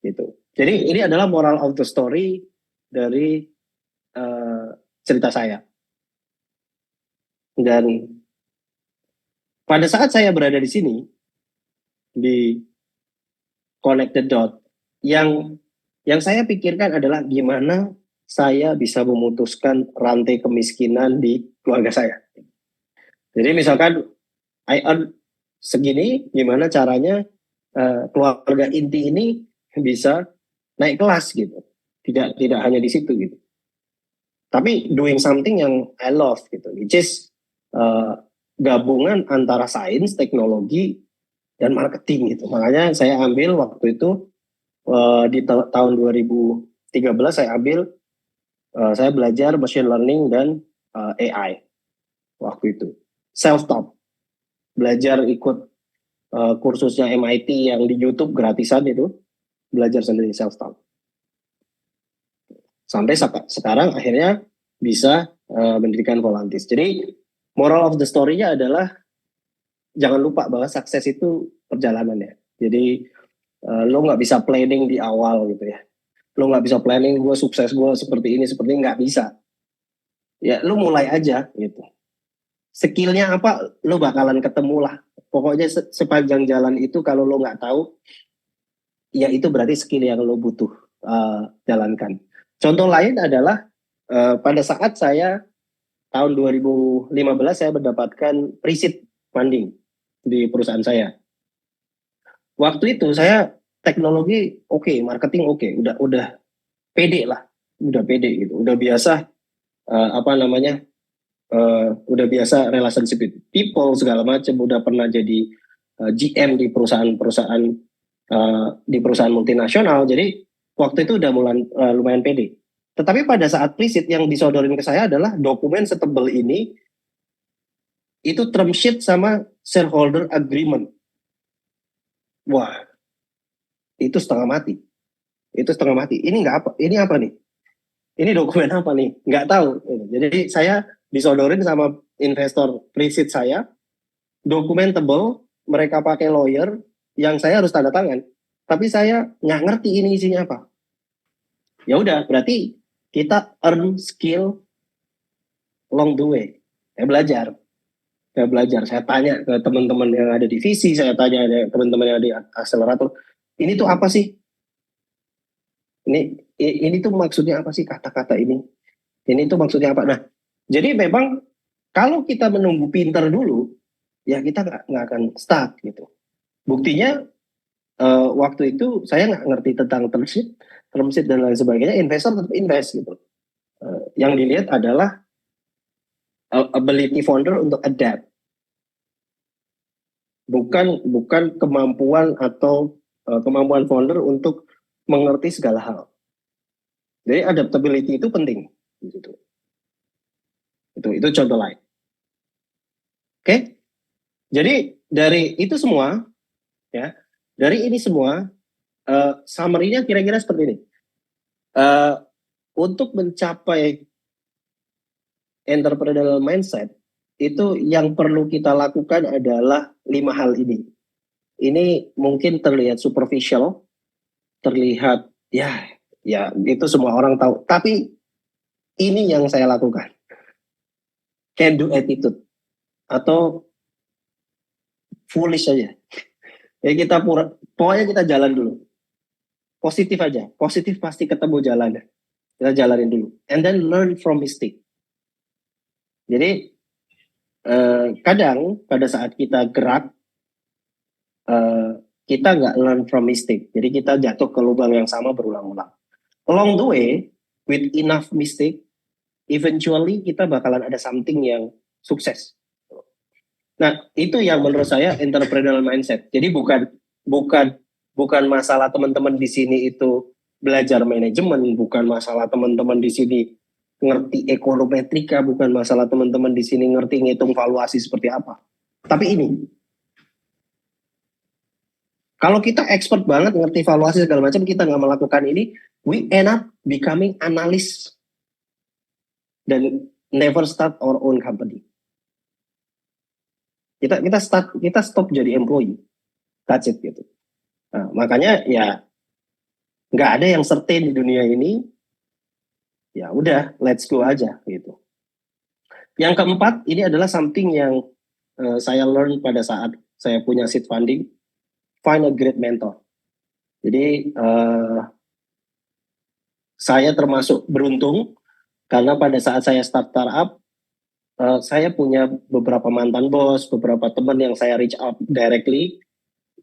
gitu. Jadi ini adalah moral of the story dari cerita saya. Dan pada saat saya berada di sini di connect the dot, yang saya pikirkan adalah gimana saya bisa memutuskan rantai kemiskinan di keluarga saya. Jadi misalkan I earn segini, gimana caranya keluarga inti ini bisa naik kelas gitu. Tidak hanya di situ gitu. Tapi doing something yang I love gitu, which is gabungan antara sains, teknologi, dan marketing gitu. Makanya saya ambil waktu itu di tahun 2013 saya belajar machine learning dan AI waktu itu. Self-taught. Belajar ikut kursusnya MIT yang di YouTube gratisan itu, belajar sendiri self-taught. Sampai sekarang akhirnya bisa mendirikan Volantis. Jadi moral of the story-nya adalah jangan lupa bahwa sukses itu perjalanan ya. Jadi lo nggak bisa planning di awal gitu ya. Lo nggak bisa planning gue sukses gue seperti ini nggak bisa. Ya lo mulai aja gitu. Skillnya apa lo bakalan ketemu lah. Pokoknya sepanjang jalan itu kalau lo nggak tahu, ya itu berarti skill yang lo butuh jalankan. Contoh lain adalah pada saat saya tahun 2015 saya mendapatkan pre-seed funding di perusahaan saya. Waktu itu saya teknologi oke, marketing oke, udah pede lah, udah pede gitu, udah biasa udah biasa relationship with people segala macam, udah pernah jadi GM di perusahaan multinasional. Jadi waktu itu udah lumayan pede. Tetapi pada saat pre-seed yang disodorin ke saya adalah dokumen setebal ini, itu term sheet sama shareholder agreement. Wah, itu setengah mati. Ini nggak apa? Ini apa nih? Ini dokumen apa nih? Nggak tahu. Jadi saya disodorin sama investor pre-seed saya, dokumen tebal, mereka pakai lawyer, yang saya harus tanda tangan. Tapi saya nggak ngerti ini isinya apa. Ya udah, berarti kita earn skill along the way. Saya belajar. Saya tanya ke teman-teman yang ada di visi, saya tanya ke teman-teman yang ada di akselerator, ini tuh apa sih? Ini tuh maksudnya apa sih kata-kata ini? Ini tuh maksudnya apa? Nah, jadi memang kalau kita menunggu pinter dulu, ya kita nggak akan stuck gitu. Buktinya waktu itu saya nggak ngerti tentang term sheet dan lain sebagainya, investor tetap invest gitu. Yang dilihat adalah ability founder untuk adapt, bukan kemampuan atau kemampuan founder untuk mengerti segala hal. Jadi adaptability itu penting gitu. Itu contoh lain. Oke. Jadi dari itu semua ya, dari ini semua summary-nya kira-kira seperti ini. Untuk mencapai entrepreneurial mindset, itu yang perlu kita lakukan adalah 5 hal ini. Ini mungkin terlihat superficial, terlihat ya itu semua orang tahu. Tapi ini yang saya lakukan. Can do attitude atau foolish aja. Jadi pokoknya kita jalan dulu. Positif aja. Positif pasti ketemu jalannya. Kita jalanin dulu. And then learn from mistake. Jadi kadang pada saat kita gerak, kita nggak learn from mistake. Jadi kita jatuh ke lubang yang sama berulang-ulang. Along the way, with enough mistake, eventually kita bakalan ada something yang sukses. Nah, itu yang menurut saya entrepreneurial mindset. Jadi bukan masalah teman-teman di sini itu belajar manajemen, bukan masalah teman-teman di sini ngerti ekonometrika, bukan masalah teman-teman di sini ngerti ngitung valuasi seperti apa. Tapi ini, kalau kita expert banget ngerti valuasi segala macam, kita nggak melakukan ini, we end up becoming analyst dan never start our own company. Kita stop jadi employee, that's it gitu. Nah, makanya ya nggak ada yang certain di dunia ini. Ya udah, let's go aja gitu. Yang keempat, ini adalah something yang saya learn pada saat saya punya seed funding. Find a great mentor. Jadi saya termasuk beruntung karena pada saat saya start startup, saya punya beberapa mantan bos, beberapa teman yang saya reach out directly,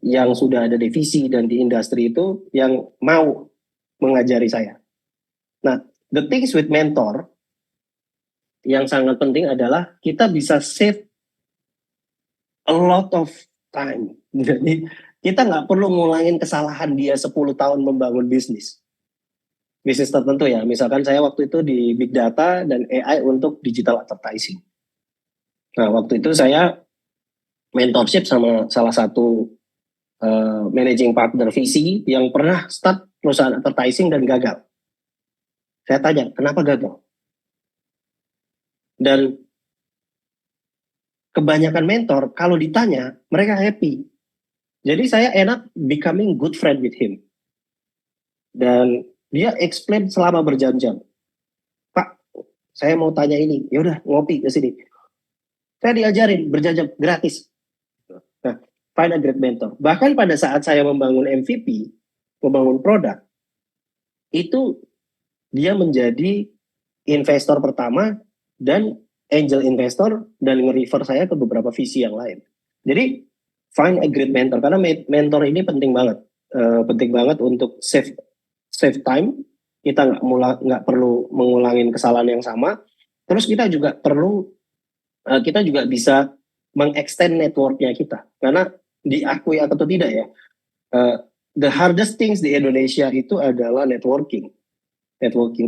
yang sudah ada divisi dan di industri itu yang mau mengajari saya. Nah, the things with mentor yang sangat penting adalah kita bisa save a lot of time. Jadi kita nggak perlu ngulangin kesalahan dia 10 tahun membangun bisnis tertentu ya. Misalkan saya waktu itu di big data dan AI untuk digital advertising. Nah, waktu itu saya mentorship sama salah satu managing partner VC yang pernah start perusahaan advertising dan gagal. Saya tanya, kenapa gagal? Dan kebanyakan mentor, kalau ditanya, mereka happy. Jadi saya enak becoming good friend with him. Dan dia explain selama berjam-jam. Pak, saya mau tanya ini. Ya udah, ngopi ke sini. Saya diajarin berjam-jam gratis. Nah, find a great mentor. Bahkan pada saat saya membangun MVP, membangun produk, itu dia menjadi investor pertama dan angel investor dan nge-refer saya ke beberapa visi yang lain. Jadi find a great mentor karena mentor ini penting banget untuk save time. Kita nggak perlu mengulangin kesalahan yang sama. Terus kita juga bisa mengextend networknya kita karena diakui atau tidak ya, the hardest things di Indonesia itu adalah networking.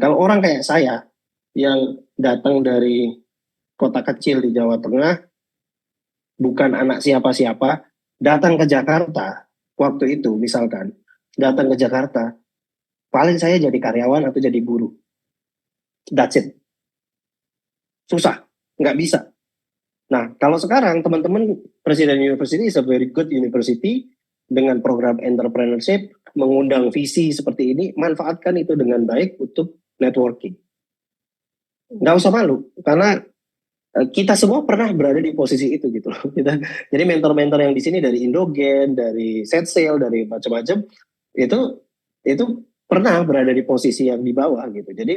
Kalau orang kayak saya yang datang dari kota kecil di Jawa Tengah, bukan anak siapa-siapa, datang ke Jakarta waktu itu misalkan, datang ke Jakarta, paling saya jadi karyawan atau jadi buruh. That's it. Susah, nggak bisa. Nah, kalau sekarang teman-teman Presiden University is a very good university dengan program entrepreneurship, mengundang visi seperti ini, manfaatkan itu dengan baik untuk networking. Nggak usah malu, karena kita semua pernah berada di posisi itu gitu loh. Jadi mentor-mentor yang di sini dari Indogen, dari Setsail, dari macam-macam itu pernah berada di posisi yang di bawah gitu. Jadi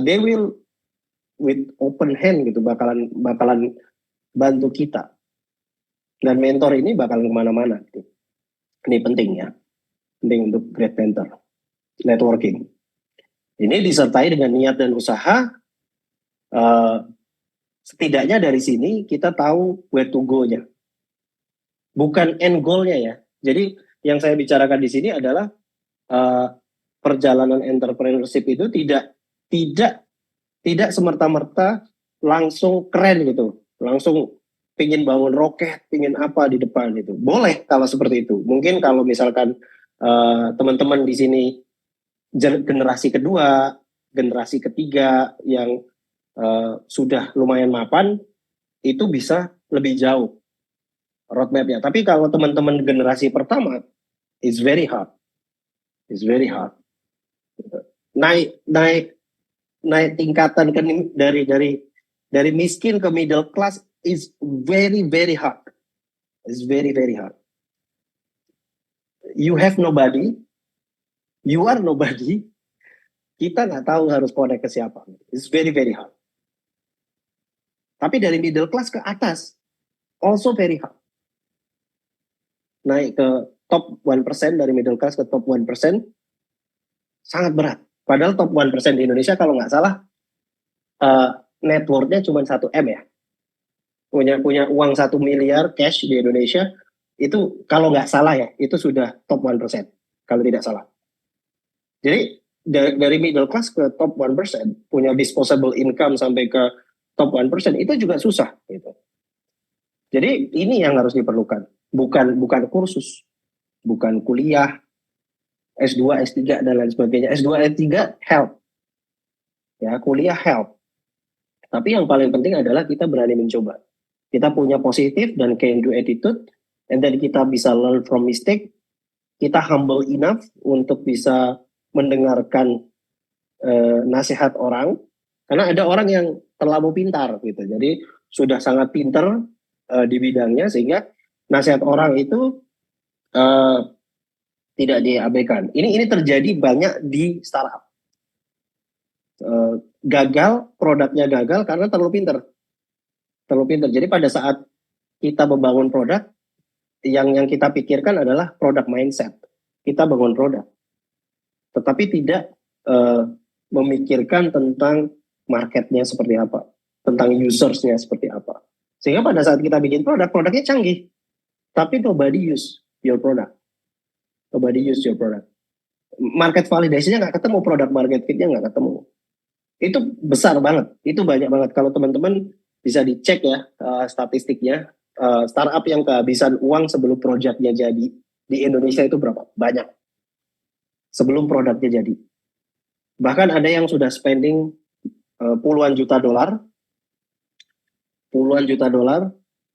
they will with open hand gitu bakalan bantu kita Dan mentor ini bakal kemana-mana. Ini penting ya, penting untuk great mentor. Networking. Ini disertai dengan niat dan usaha. Setidaknya dari sini kita tahu where to go-nya. Bukan end goal-nya ya. Jadi yang saya bicarakan di sini adalah perjalanan entrepreneurship itu tidak semerta-merta langsung keren gitu, langsung pingin bangun roket, pingin apa di depan itu. Boleh kalau seperti itu. Mungkin kalau misalkan teman-teman di sini generasi kedua, generasi ketiga yang sudah lumayan mapan, itu bisa lebih jauh roadmapnya. Tapi kalau teman-teman generasi pertama, it's very hard. It's very hard. Naik tingkatan dari miskin ke middle class is very hard. It's very hard. You have nobody, you are nobody. Kita nggak tahu harus connect ke siapa. It's very hard. Tapi dari middle class ke atas also very hard. Naik ke top 1% dari middle class ke top 1% sangat berat. Padahal top 1% di Indonesia kalau nggak salah net worth-nya cuma 1 M ya. Punya uang 1 miliar cash di Indonesia, itu kalau nggak salah ya, itu sudah top 1% kalau tidak salah. Jadi dari middle class ke top 1%, punya disposable income sampai ke top 1%, itu juga susah gitu. Jadi ini yang harus diperlukan, bukan kursus, bukan kuliah, S2, S3 dan lain sebagainya. S2, S3 help. Ya, kuliah help. Tapi yang paling penting adalah kita berani mencoba. Kita punya positif dan can do attitude, and then kita bisa learn from mistake. Kita humble enough untuk bisa mendengarkan nasihat orang. Karena ada orang yang terlalu pintar gitu. Jadi sudah sangat pintar di bidangnya, sehingga nasihat orang itu tidak diabaikan. Ini terjadi banyak di startup. Gagal, produknya gagal karena terlalu pintar. Jadi pada saat kita membangun produk, yang kita pikirkan adalah produk mindset. Kita bangun produk, tetapi tidak memikirkan tentang marketnya seperti apa, tentang usersnya seperti apa. Sehingga pada saat kita bikin produknya canggih, tapi nobody use your product. Nobody use your product. Market validasinya nggak ketemu, produk market fit-nya nggak ketemu. Itu besar banget, itu banyak banget. Kalau teman-teman bisa dicek ya statistiknya, startup yang kehabisan uang sebelum produknya jadi di Indonesia itu berapa? Banyak. Sebelum produknya jadi. Bahkan ada yang sudah spending puluhan juta dolar,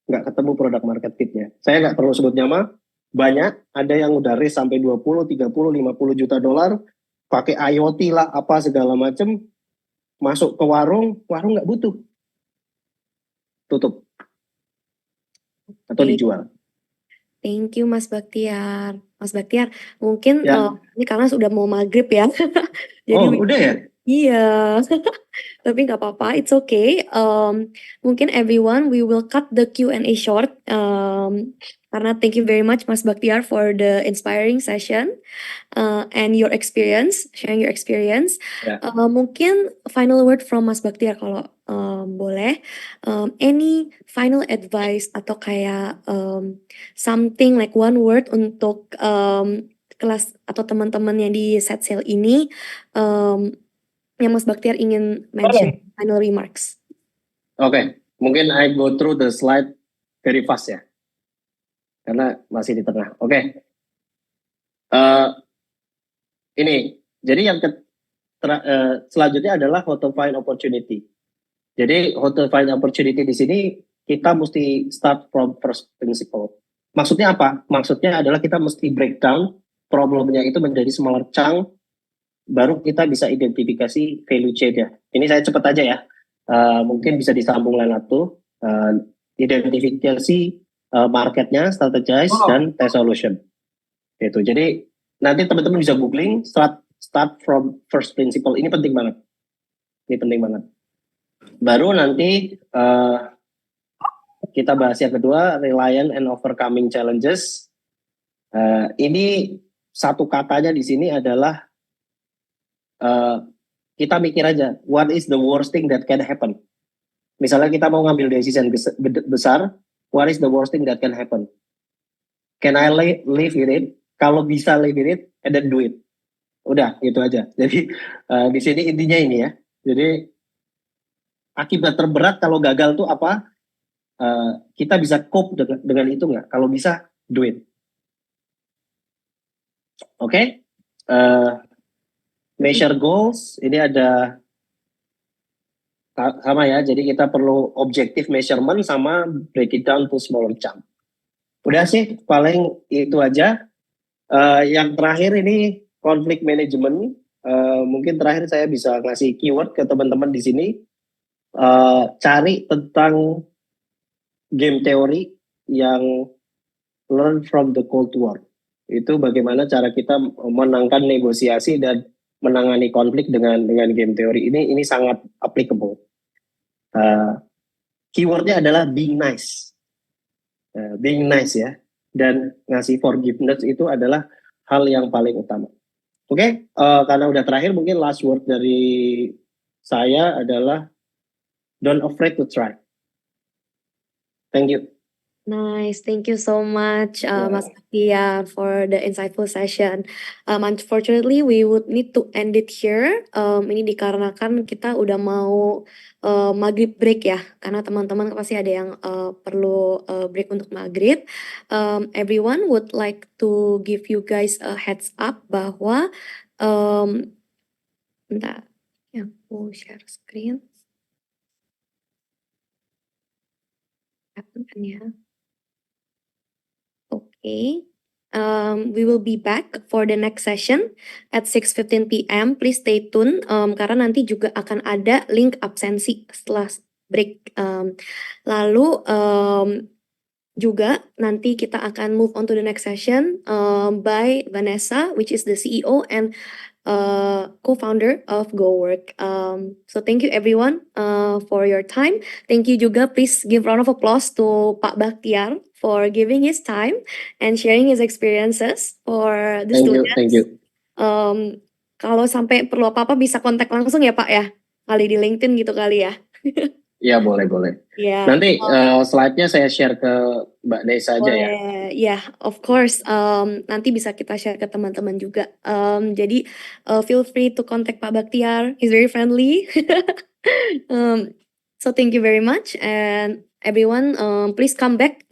nggak ketemu produk market fit-nya. Saya nggak perlu sebut nama, banyak. Ada yang udah raise sampai 20, 30, 50 juta dolar, pakai IoT lah, apa segala macam, masuk ke warung nggak butuh, tutup atau dijual. Thank you Mas Baktiar. Mas Baktiar, mungkin Ya. ini karena sudah mau maghrib ya. Jadi Udah ya? iya. Tapi nggak apa-apa, it's okay. Mungkin everyone, we will cut the Q&A short. Karena thank you very much Mas Baktiar for the inspiring session and your experience, sharing your experience. Ya. Mungkin final word from Mas Baktiar kalau boleh. Any final advice atau kayak something like one word untuk kelas atau teman-teman yang di set sale ini, yang Mas Baktiar ingin mention final remarks. Oke. Mungkin I go through the slide very fast ya, karena masih di tengah. Oke. Ini, jadi yang selanjutnya adalah how to find opportunity. Jadi how to find opportunity di sini kita mesti start from first principle. Maksudnya apa? Maksudnya adalah kita mesti breakdown problemnya itu menjadi smaller chunk, baru kita bisa identifikasi value chain-nya. Ini saya cepat aja ya. Mungkin bisa disambung lain waktu. Identifikasi marketnya, strategize, dan test solution. Gitu. Jadi nanti teman-teman bisa googling, start from first principle. Ini penting banget. Baru nanti kita bahas yang kedua, reliant and overcoming challenges. Ini satu katanya di sini adalah kita mikir aja, what is the worst thing that can happen? Misalnya kita mau ngambil decision besar, what is the worst thing that can happen? Can I live with it? Kalau bisa live with it, and then do it. Udah, gitu aja. Jadi di sini intinya ini ya. Jadi akibat terberat kalau gagal tuh apa? Kita bisa cope dengan itu nggak? Kalau bisa, do it. Oke? Measure goals, ini ada sama ya. Jadi kita perlu objective measurement sama break it down to smaller chunk. Udah sih, paling itu aja. Yang terakhir ini conflict management. Mungkin terakhir saya bisa ngasih keyword ke teman-teman di sini. Cari tentang game teori yang learn from the Cold War. Itu bagaimana cara kita menangkan negosiasi dan menangani konflik dengan game teori. Ini sangat applicable. Keywordnya adalah being nice. Being nice ya. Dan ngasih forgiveness itu adalah hal yang paling utama. Oke, karena udah terakhir mungkin last word dari saya adalah don't afraid to try. Thank you. Nice, thank you so much, Mas Baktiar, for the insightful session. Unfortunately, we would need to end it here. Ini dikarenakan kita udah mau maghrib break ya, karena teman-teman pasti ada yang perlu break untuk maghrib. Everyone would like to give you guys a heads up bahwa, bentar, ya aku share screen. Kapan ya? Okay. We will be back for the next session at 6:15 p.m. Please stay tuned karena nanti juga akan ada link absensi setelah break. Lalu juga nanti kita akan move on to the next session by Vanessa, which is the CEO and co-founder of GoWork. So thank you everyone for your time. Thank you juga, please give round of applause to Pak Baktiar for giving his time and sharing his experiences for the students. Thank you. Kalau sampai perlu apa-apa bisa kontak langsung ya Pak ya, kali di LinkedIn gitu kali ya. Ya boleh. Yeah. Nanti slide-nya saya share ke Mbak Nesa aja ya. Yeah, of course. Nanti bisa kita share ke teman-teman juga. Jadi feel free to contact Pak Baktiar. He's very friendly. So thank you very much, and everyone, please come back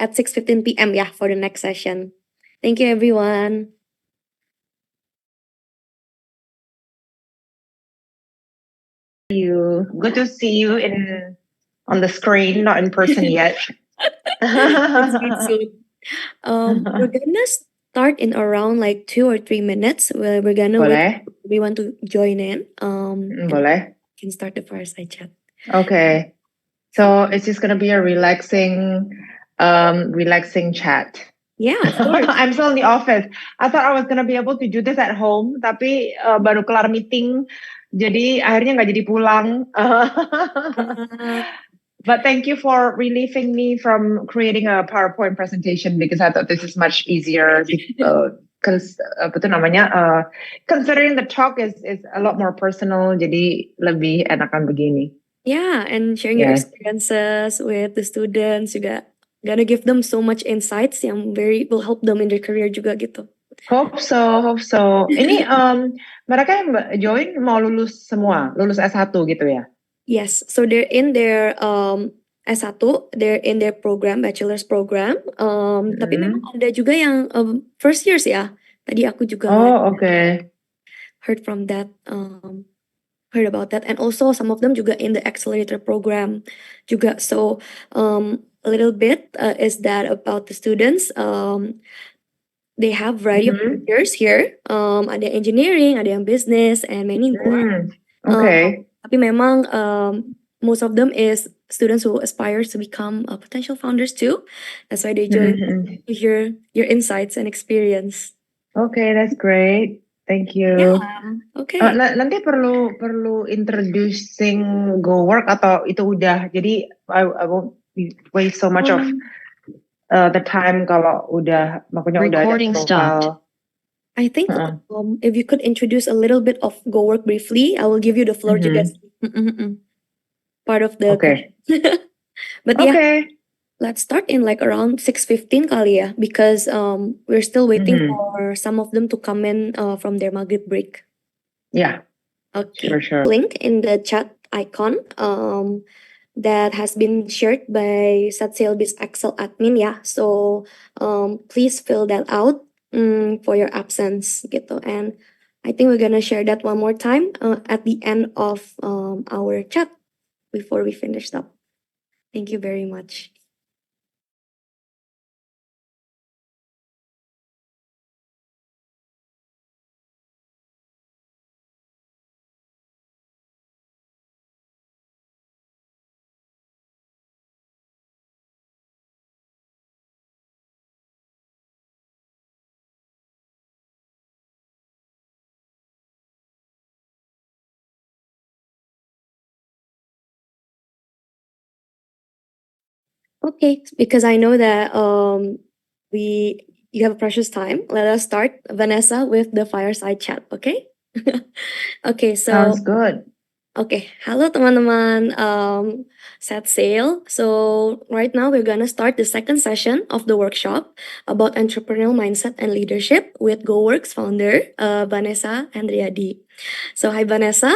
at 6:15 p.m. ya for the next session. Thank you everyone. You. Good to see you on the screen, not in person yet. Let's meet soon. We're gonna start in around like 2 or 3 minutes. We're gonna wait Boleh? for everyone to join in. And Boleh? we can start the fireside chat. Okay. So it's just gonna be a relaxing chat. Yeah, of course. I'm still in the office. I thought I was gonna be able to do this at home, tapi baru kelar meeting, jadi akhirnya nggak jadi pulang. But thank you for relieving me from creating a PowerPoint presentation because I thought this is much easier. Considering the talk is a lot more personal, jadi lebih enakan begini. Yeah, and sharing your experiences with the students juga gonna give them so much insights yang will help them in their career juga gitu. Hope so. Ini mereka yang join mau lulus semua, lulus S1 gitu ya? Yes, so they're in their S1, they're in their program, bachelor's program. Tapi memang ada juga yang first years ya. Tadi aku juga heard from that. Heard about that, and also some of them juga in the accelerator program juga. So a little bit is that about the students. They have variety of majors here. Ada engineering, ada yang business, and many more. Tapi memang most of them is students who aspire to become potential founders too. That's why they join to hear your insights and experience. Okay, that's great. Thank you. Yeah, okay. Nanti perlu introducing GoWork atau itu udah? Jadi I won't waste so much of the time kalau makanya udah ada Recording profile. I think Uh-uh. if you could introduce a little bit of Go Work briefly, I will give you the floor juga. Part of the Okay. But yeah, Okay. let's start in like around 6:15 kali ya, because we're still waiting for some of them to come in from their Maghrib break. Yeah, Okay. sure. Link in the chat icon that has been shared by SatSaleBiz Excel admin ya. So please fill that out for your absence gitu. And I think we're gonna share that one more time at the end of our chat before we finish up. Thank you very much. Okay, because I know that you have precious time. Let us start, Vanessa, with the fireside chat. Okay. Okay, so Sounds good. okay, halo teman-teman, set sail. So right now we're gonna start the second session of the workshop about entrepreneurial mindset and leadership with GoWorks founder Vanessa Andriadi. So hi Vanessa,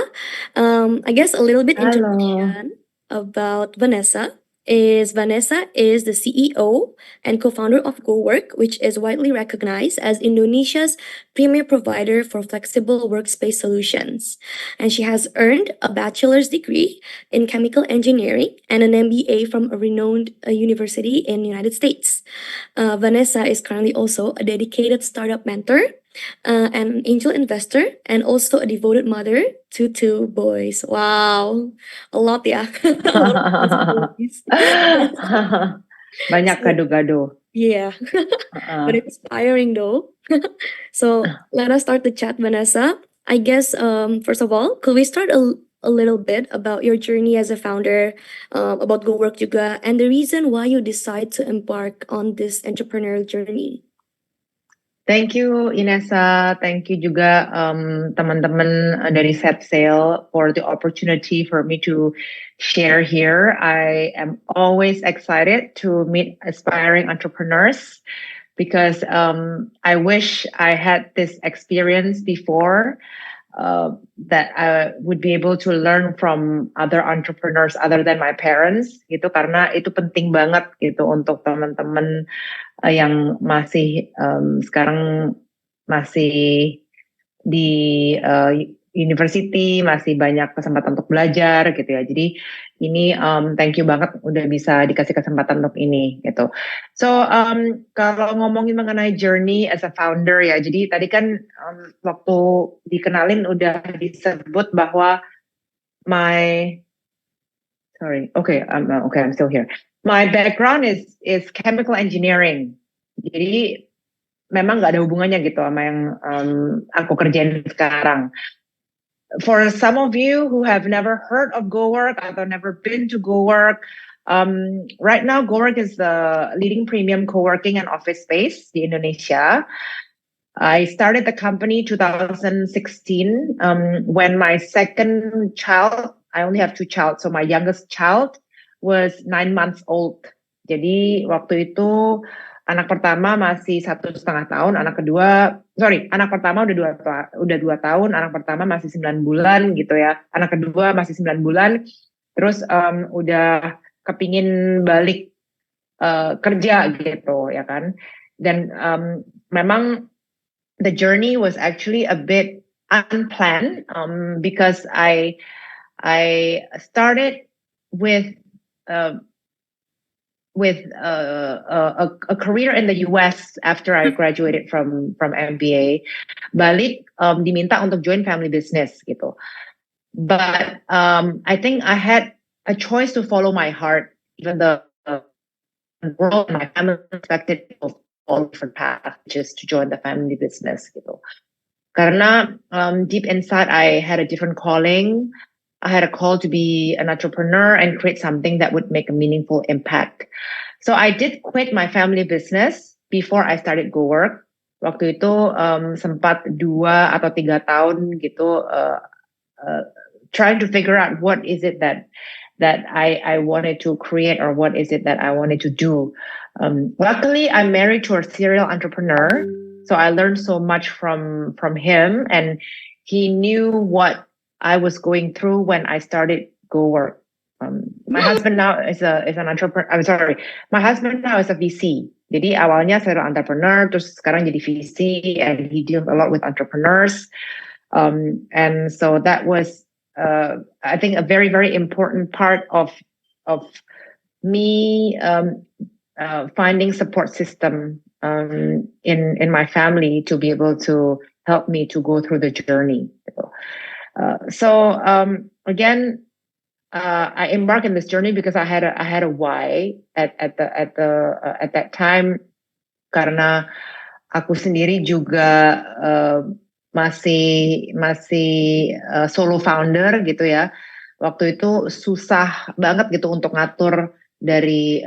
I guess a little bit Halo. introduction about Vanessa is the CEO and co-founder of GoWork, which is widely recognized as Indonesia's premier provider for flexible workspace solutions. And she has earned a bachelor's degree in chemical engineering and an MBA from a renowned university in the United States. Vanessa is currently also a dedicated startup mentor, an angel investor, and also a devoted mother to 2 boys. Wow, a lot ya. A lot of responsibilities. Banyak So, gado-gado. yeah, but inspiring though. So let us start the chat, Vanessa. I guess first of all, could we start a little bit about your journey as a founder, about GoWork juga, and the reason why you decide to embark on this entrepreneurial journey? Thank you, Inessa. Thank you juga teman-teman dari Set Sail for the opportunity for me to share here. I am always excited to meet aspiring entrepreneurs because I wish I had this experience before, that I would be able to learn from other entrepreneurs other than my parents gitu, karena itu penting banget gitu untuk teman-teman yang masih sekarang masih di university, masih banyak kesempatan untuk belajar gitu ya. Jadi ini thank you banget udah bisa dikasih kesempatan untuk ini gitu. So kalau ngomongin mengenai journey as a founder ya, jadi tadi kan waktu dikenalin udah disebut bahwa I'm still here. My background is chemical engineering. Jadi memang nggak ada hubungannya gitu sama yang aku kerjain sekarang. For some of you who have never heard of GoWork atau never been to GoWork, right now GoWork is the leading premium co-working and office space di Indonesia. I started the company 2016 when my second child, I only have 2 child, so my youngest child was 9 months old. Jadi waktu itu anak pertama masih 1,5 tahun, anak pertama udah 2 tahun, anak pertama masih 9 bulan gitu ya, anak kedua masih 9 bulan, terus udah kepingin balik kerja gitu ya kan. Dan memang the journey was actually a bit unplanned because I started with a career in the US after I graduated from MBA. Balik diminta untuk join family business gitu. But I think I had a choice to follow my heart, even though the world and my family expected all different paths, just to join the family business gitu. Karena deep inside I had a different calling. I had a call to be an entrepreneur and create something that would make a meaningful impact. So I did quit my family business before I started Go Work. Waktu itu sempat 2 atau 3 tahun gitu trying to figure out what is it that I wanted to create, or what is it that I wanted to do. Luckily, I'm married to a serial entrepreneur, so I learned so much from him, and he knew what I was going through when I started Go Work. My husband now is an entrepreneur. I'm sorry, my husband now is a VC. Jadi awalnya serial entrepreneur, terus sekarang jadi VC, and he deals a lot with entrepreneurs. And so that was, I think, a very, very important part of me finding support system in my family to be able to help me to go through the journey. So again, I embarked in this journey because I had a why at that time, karena aku sendiri juga masih solo founder gitu ya. Waktu itu susah banget gitu untuk ngatur dari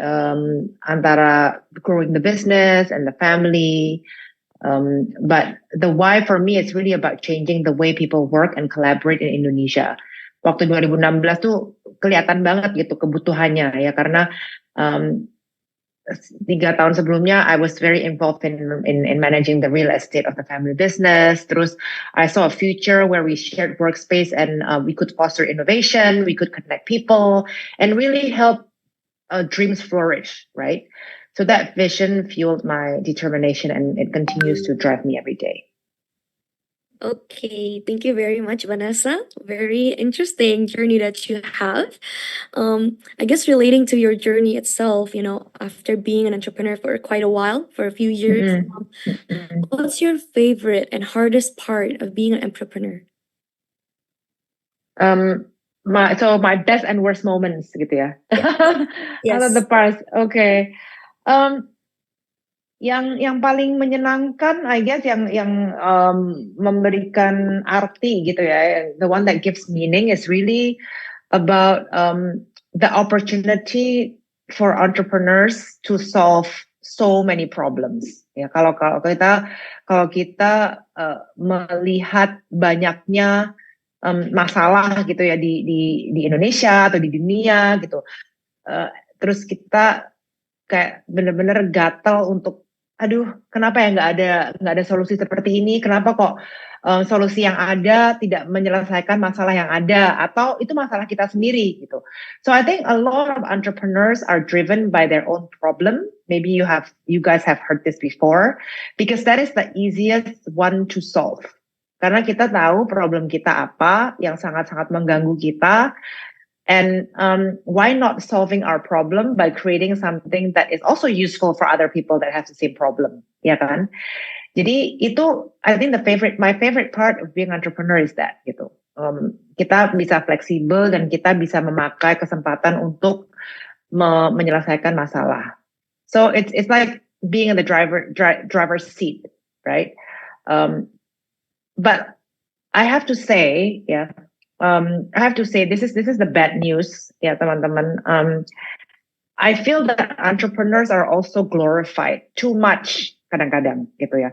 antara growing the business and the family. But the why for me is really about changing the way people work and collaborate in Indonesia. Waktu 2016 tuh kelihatan banget gitu kebutuhannya ya, karena 3 tahun sebelumnya I was very involved in managing the real estate of the family business. Terus I saw a future where we shared workspace and we could foster innovation, we could connect people and really help dreams flourish, right? So that vision fueled my determination, and it continues to drive me every day. Okay, thank you very much, Vanessa. Very interesting journey that you have. I guess relating to your journey itself, after being an entrepreneur for quite a while, for a few years, what's your favorite and hardest part of being an entrepreneur? My best and worst moments gitu ya. Yes. Other the parts. Okay. Yang paling menyenangkan, I guess, yang memberikan arti gitu ya, the one that gives meaning is really about the opportunity for entrepreneurs to solve so many problems. Ya, kalau kita melihat banyaknya masalah gitu ya di Indonesia atau di dunia gitu, terus kita kayak bener-bener gatel untuk, aduh, kenapa ya nggak ada solusi seperti ini? Kenapa kok solusi yang ada tidak menyelesaikan masalah yang ada, atau itu masalah kita sendiri gitu. So I think a lot of entrepreneurs are driven by their own problem. Maybe you guys have heard this before, because that is the easiest one to solve. Karena kita tahu problem kita apa yang sangat-sangat mengganggu kita. And why not solving our problem by creating something that is also useful for other people that have the same problem, ya kan? Jadi itu, I think my favorite part of being an entrepreneur is that gitu. Kita bisa fleksibel dan kita bisa memakai kesempatan untuk menyelesaikan masalah. So it's like being in the driver's seat, right? But I have to say, this is the bad news, ya teman-teman. I feel that entrepreneurs are also glorified too much kadang-kadang gitu ya.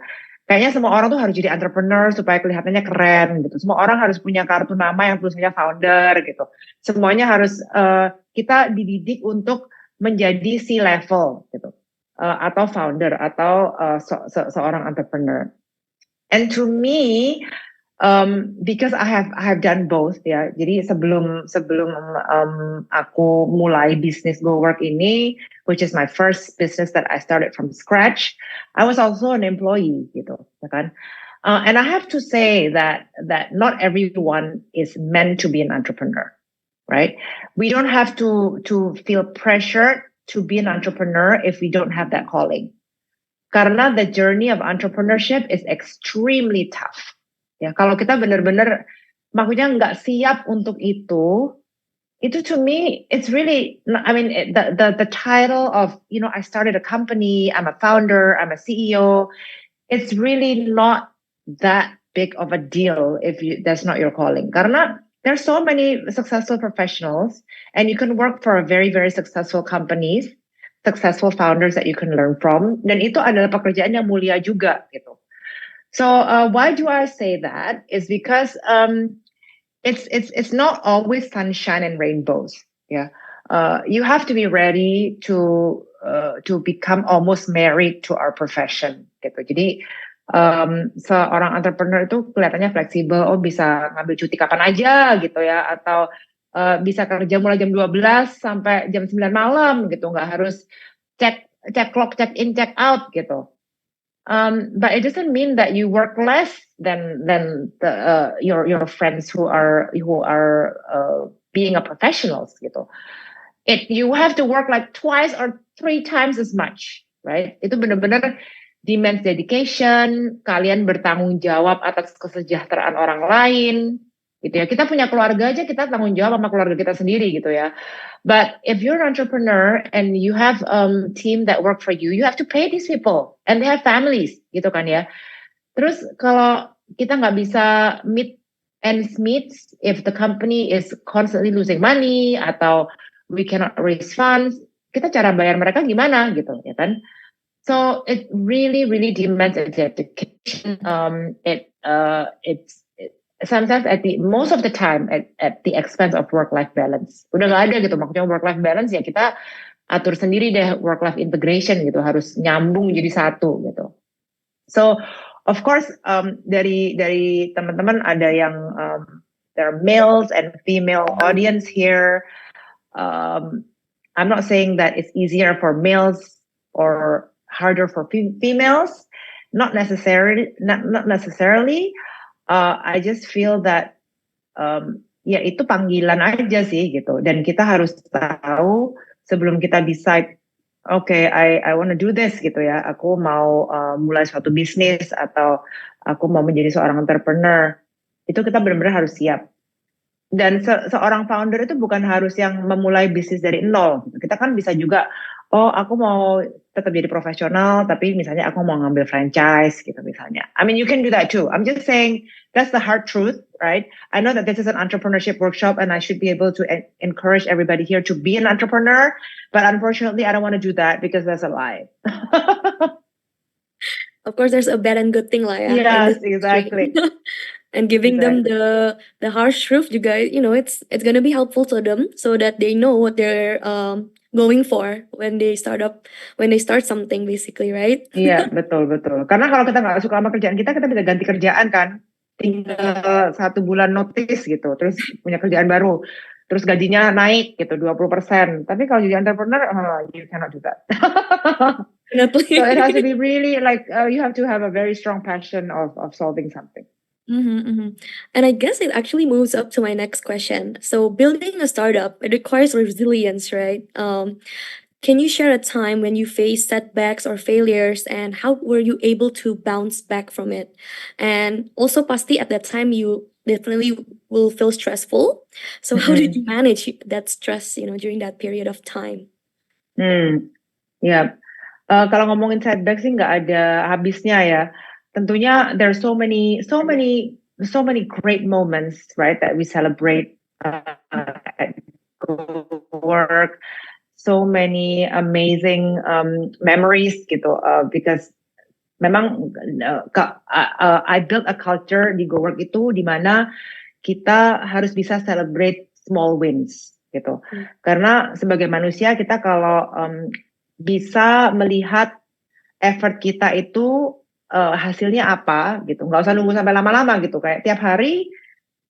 Kayaknya semua orang tuh harus jadi entrepreneur supaya kelihatannya keren gitu. Semua orang harus punya kartu nama yang tulisannya founder gitu. Semuanya harus kita dididik untuk menjadi C-level gitu, atau founder atau seorang entrepreneur. And to me, because I have done both ya. Jadi sebelum aku mulai bisnis Go Work ini, which is my first business that I started from scratch, I was also an employee gitu, ya kan? And I have to say that not everyone is meant to be an entrepreneur, right? We don't have to feel pressured to be an entrepreneur if we don't have that calling. Karena the journey of entrepreneurship is extremely tough. Ya, kalau kita benar-benar maksudnya nggak siap untuk itu to me it's really, I mean, the title of I started a company, I'm a founder, I'm a CEO, it's really not that big of a deal if that's not your calling. Karena there's so many successful professionals, and you can work for a very, very successful companies, successful founders that you can learn from. Dan itu adalah pekerjaan yang mulia juga gitu. So why do I say that? Is because it's not always sunshine and rainbows. Yeah, you have to be ready to become almost married to our profession. Gitu. Jadi seorang entrepreneur itu kelihatannya fleksibel, oh bisa ngambil cuti kapan aja gitu ya, atau bisa kerja mulai jam 12 sampai jam 9 malam gitu, nggak harus check clock, check in, check out gitu. But it doesn't mean that you work less than your friends who are being a professionals gitu. You have to work like 2 or 3 times as much, right? Itu benar-benar demands dedication, kalian bertanggung jawab atas kesejahteraan orang lain, gitu ya. Kita punya keluarga aja, kita tanggung jawab sama keluarga kita sendiri, gitu ya. But if you're an entrepreneur and you have team that work for you, you have to pay these people, and they have families, gitu kan ya. Terus kalau kita nggak bisa meet ends meet if the company is constantly losing money atau we cannot raise funds, kita cara bayar mereka gimana, gitu ya kan? So it really, really demands dedication. It's sometimes most of the time at the expense of work-life balance. Udah nggak ada gitu, maksudnya work-life balance ya kita atur sendiri deh, work-life integration gitu, harus nyambung jadi satu gitu. So of course dari teman-teman ada yang there are males and female audience here. I'm not saying that it's easier for males or harder for females, not necessarily. I just feel that ya itu panggilan aja sih gitu, dan kita harus tahu sebelum kita decide, okay, I want to do this gitu ya, aku mau mulai suatu bisnis atau aku mau menjadi seorang entrepreneur, itu kita benar-benar harus siap. Dan seorang founder itu bukan harus yang memulai bisnis dari nol. Kita kan bisa juga, oh aku mau tetap jadi profesional, tapi misalnya aku mau ngambil franchise gitu misalnya. I mean, you can do that too. I'm just saying that's the hard truth, right? I know that this is an entrepreneurship workshop and I should be able to encourage everybody here to be an entrepreneur, but unfortunately I don't want to do that because that's a lie. Of course, there's a bad and good thing lah ya. Yes, exactly. And giving them the harsh truth juga, it's gonna be helpful to them so that they know what they're going for when they start something basically, right? Iya, betul. Karena kalau kita nggak suka sama kerjaan kita bisa ganti kerjaan kan. Tinggal 1 bulan notice gitu, terus punya kerjaan baru. Terus gajinya naik gitu 20%. Tapi kalau jadi entrepreneur, you cannot do that. So it has to be really like you have to have a very strong passion of solving something. And I guess it actually moves up to my next question. So building a startup, it requires resilience, right? Can you share a time when you faced setbacks or failures and how were you able to bounce back from it? And also pasti at that time you definitely will feel stressful. So how did you manage that stress, during that period of time? Ya, kalau ngomongin setback sih nggak ada habisnya ya. Tentunya there's so many great moments, right, that we celebrate at work. So many amazing memories gitu, because memang I built a culture di GoWork itu di mana kita harus bisa celebrate small wins gitu. Karena sebagai manusia kita kalau bisa melihat effort kita itu hasilnya apa gitu, nggak usah nunggu sampai lama-lama gitu, kayak tiap hari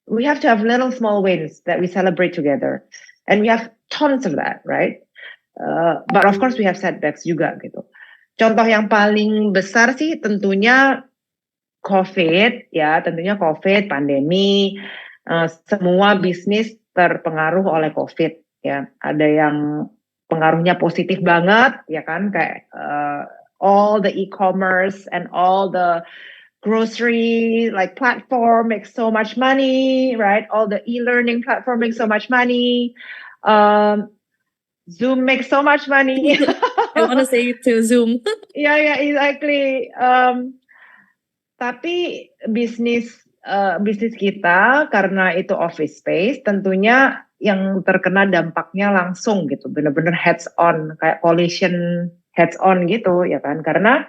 we have to have little small wins that we celebrate together, and we have tons of that, right? But of course we have setbacks juga gitu. Contoh yang paling besar sih tentunya COVID, pandemi, semua bisnis terpengaruh oleh COVID ya. Ada yang pengaruhnya positif banget ya kan, kayak all the e-commerce and all the grocery like platform makes so much money, right? All the e-learning platform makes so much money. Zoom makes so much money. I want to say it to Zoom. Yeah, exactly. Tapi bisnis bisnis kita karena itu office space, tentunya yang terkena dampaknya langsung gitu, benar-benar heads on, kayak collision heads on gitu ya kan, karena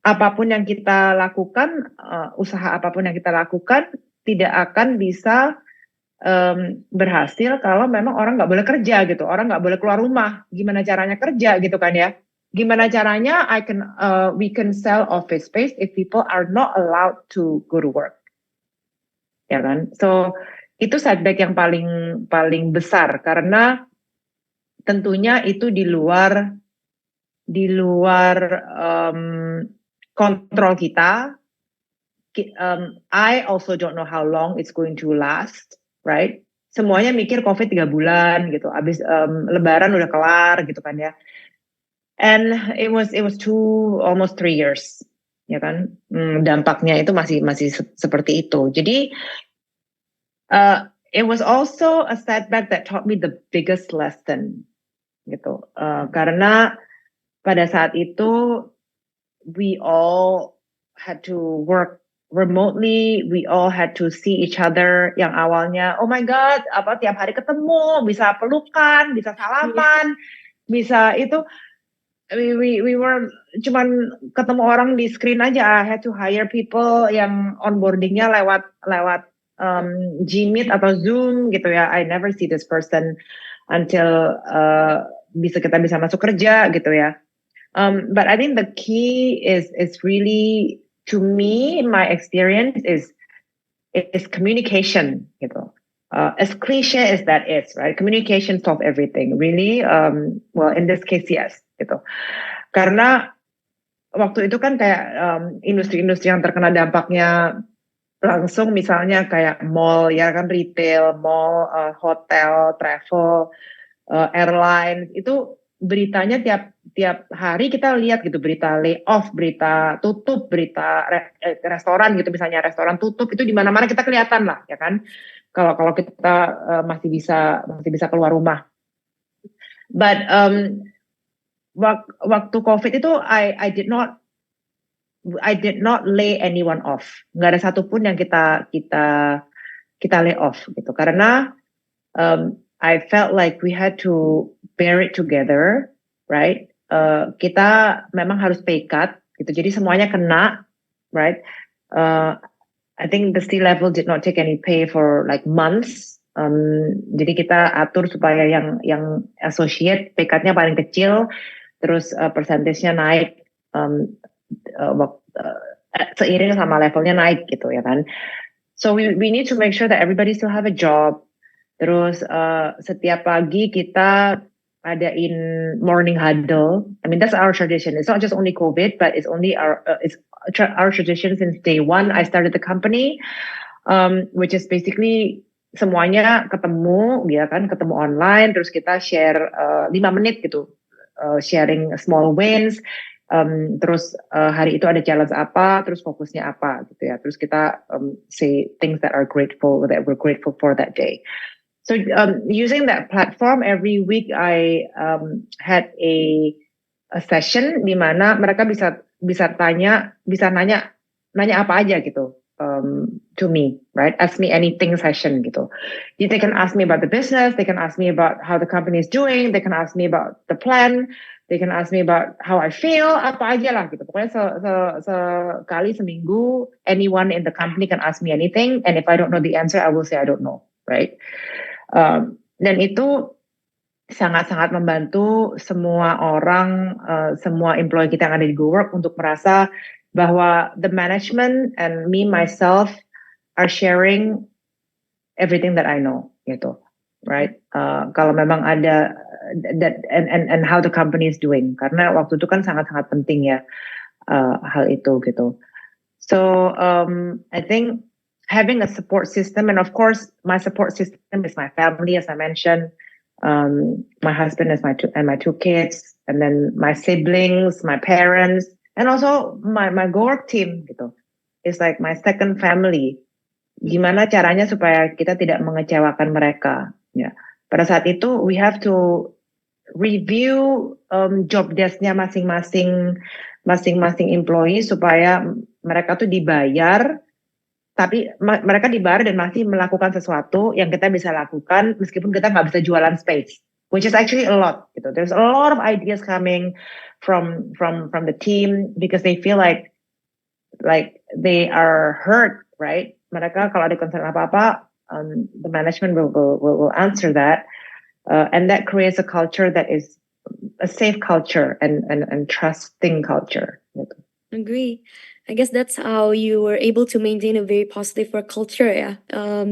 apapun yang kita lakukan, usaha apapun yang kita lakukan tidak akan bisa berhasil kalau memang orang nggak boleh kerja gitu, orang nggak boleh keluar rumah. Gimana caranya kerja gitu kan ya? Gimana caranya we can sell office space if people are not allowed to go to work, ya kan? So itu setback yang paling besar karena tentunya itu di luar kontrol kita. I also don't know how long it's going to last, right? Semuanya mikir COVID 3 bulan gitu, abis Lebaran udah kelar gitu kan ya. And it was almost 3 years, ya kan? Dampaknya itu masih seperti itu. Jadi it was also a setback that taught me the biggest lesson, gitu. Karena pada saat itu we all had to work remotely, we all had to see each other. Yang awalnya, oh my god, tiap hari ketemu, bisa pelukan, bisa salaman, bisa itu. We were cuman ketemu orang di screen aja. I had to hire people yang onboardingnya lewat Gmeet atau Zoom gitu ya. I never see this person until kita bisa masuk kerja gitu ya. But I think the key is really, to me, my experience is communication gitu. As cliche as that is, right? Communication solve everything. Really, well, in this case, yes, gitu. Karena waktu itu kan kayak industri-industri yang terkena dampaknya langsung, misalnya kayak mall, ya kan, retail, mall, hotel, travel, airlines, itu beritanya tiap hari kita lihat gitu, berita layoff, berita tutup, berita restoran gitu, misalnya restoran tutup, itu di mana-mana kita kelihatan lah, ya kan, kalau kita masih bisa keluar rumah. But waktu COVID itu I did not lay anyone off, nggak ada satupun yang kita lay off gitu, karena I felt like we had to bear it together, right? Kita memang harus pay cut, gitu. Jadi semuanya kena, right? I think the C-level did not take any pay for like months. Jadi kita atur supaya yang associate pay cut-nya paling kecil, terus persentasenya naik seiring sama levelnya naik, gitu ya kan? So we need to make sure that everybody still have a job. Terus setiap pagi kita adain morning huddle. I mean, that's our tradition. It's not just only COVID, but it's our tradition since day one I started the company, which is basically semuanya ketemu, ya kan, ketemu online. Terus kita share 5 menit gitu, sharing small wins. Terus hari itu ada challenge apa, terus fokusnya apa gitu ya. Terus kita say things that we're grateful for that day. So using that platform, every week I had a session di mana mereka bisa nanya apa aja gitu to me, right? Ask me anything session gitu. They can ask me about the business, they can ask me about how the company is doing, they can ask me about the plan, they can ask me about how I feel, apa aja lah gitu. Pokoknya sekali seminggu, anyone in the company can ask me anything, and if I don't know the answer, I will say I don't know, right? Dan itu sangat-sangat membantu semua orang, semua employee kita yang ada di GoWork untuk merasa bahwa the management and me myself are sharing everything that I know, gitu, right? Kalau memang ada that and how the company is doing, karena waktu itu kan sangat-sangat penting ya hal itu, gitu. So I think having a support system, and of course my support system is my family, as I mentioned, my husband is my two kids, and then my siblings, my parents, and also my GoWork team gitu. It's like my second family. Gimana caranya supaya kita tidak mengecewakan mereka, ya. Pada saat itu we have to review job desk-nya masing-masing employee supaya mereka tuh dibayar tapi mereka di bar dan masih melakukan sesuatu yang kita bisa lakukan meskipun kita nggak bisa jualan space, which is actually a lot gitu. There's a lot of ideas coming from the team because they feel like they are hurt, right? Mereka kalau ada concern apa-apa, the management will answer that, and that creates a culture that is a safe culture and trusting culture. Gitu. Agree. I guess that's how you were able to maintain a very positive work culture ya,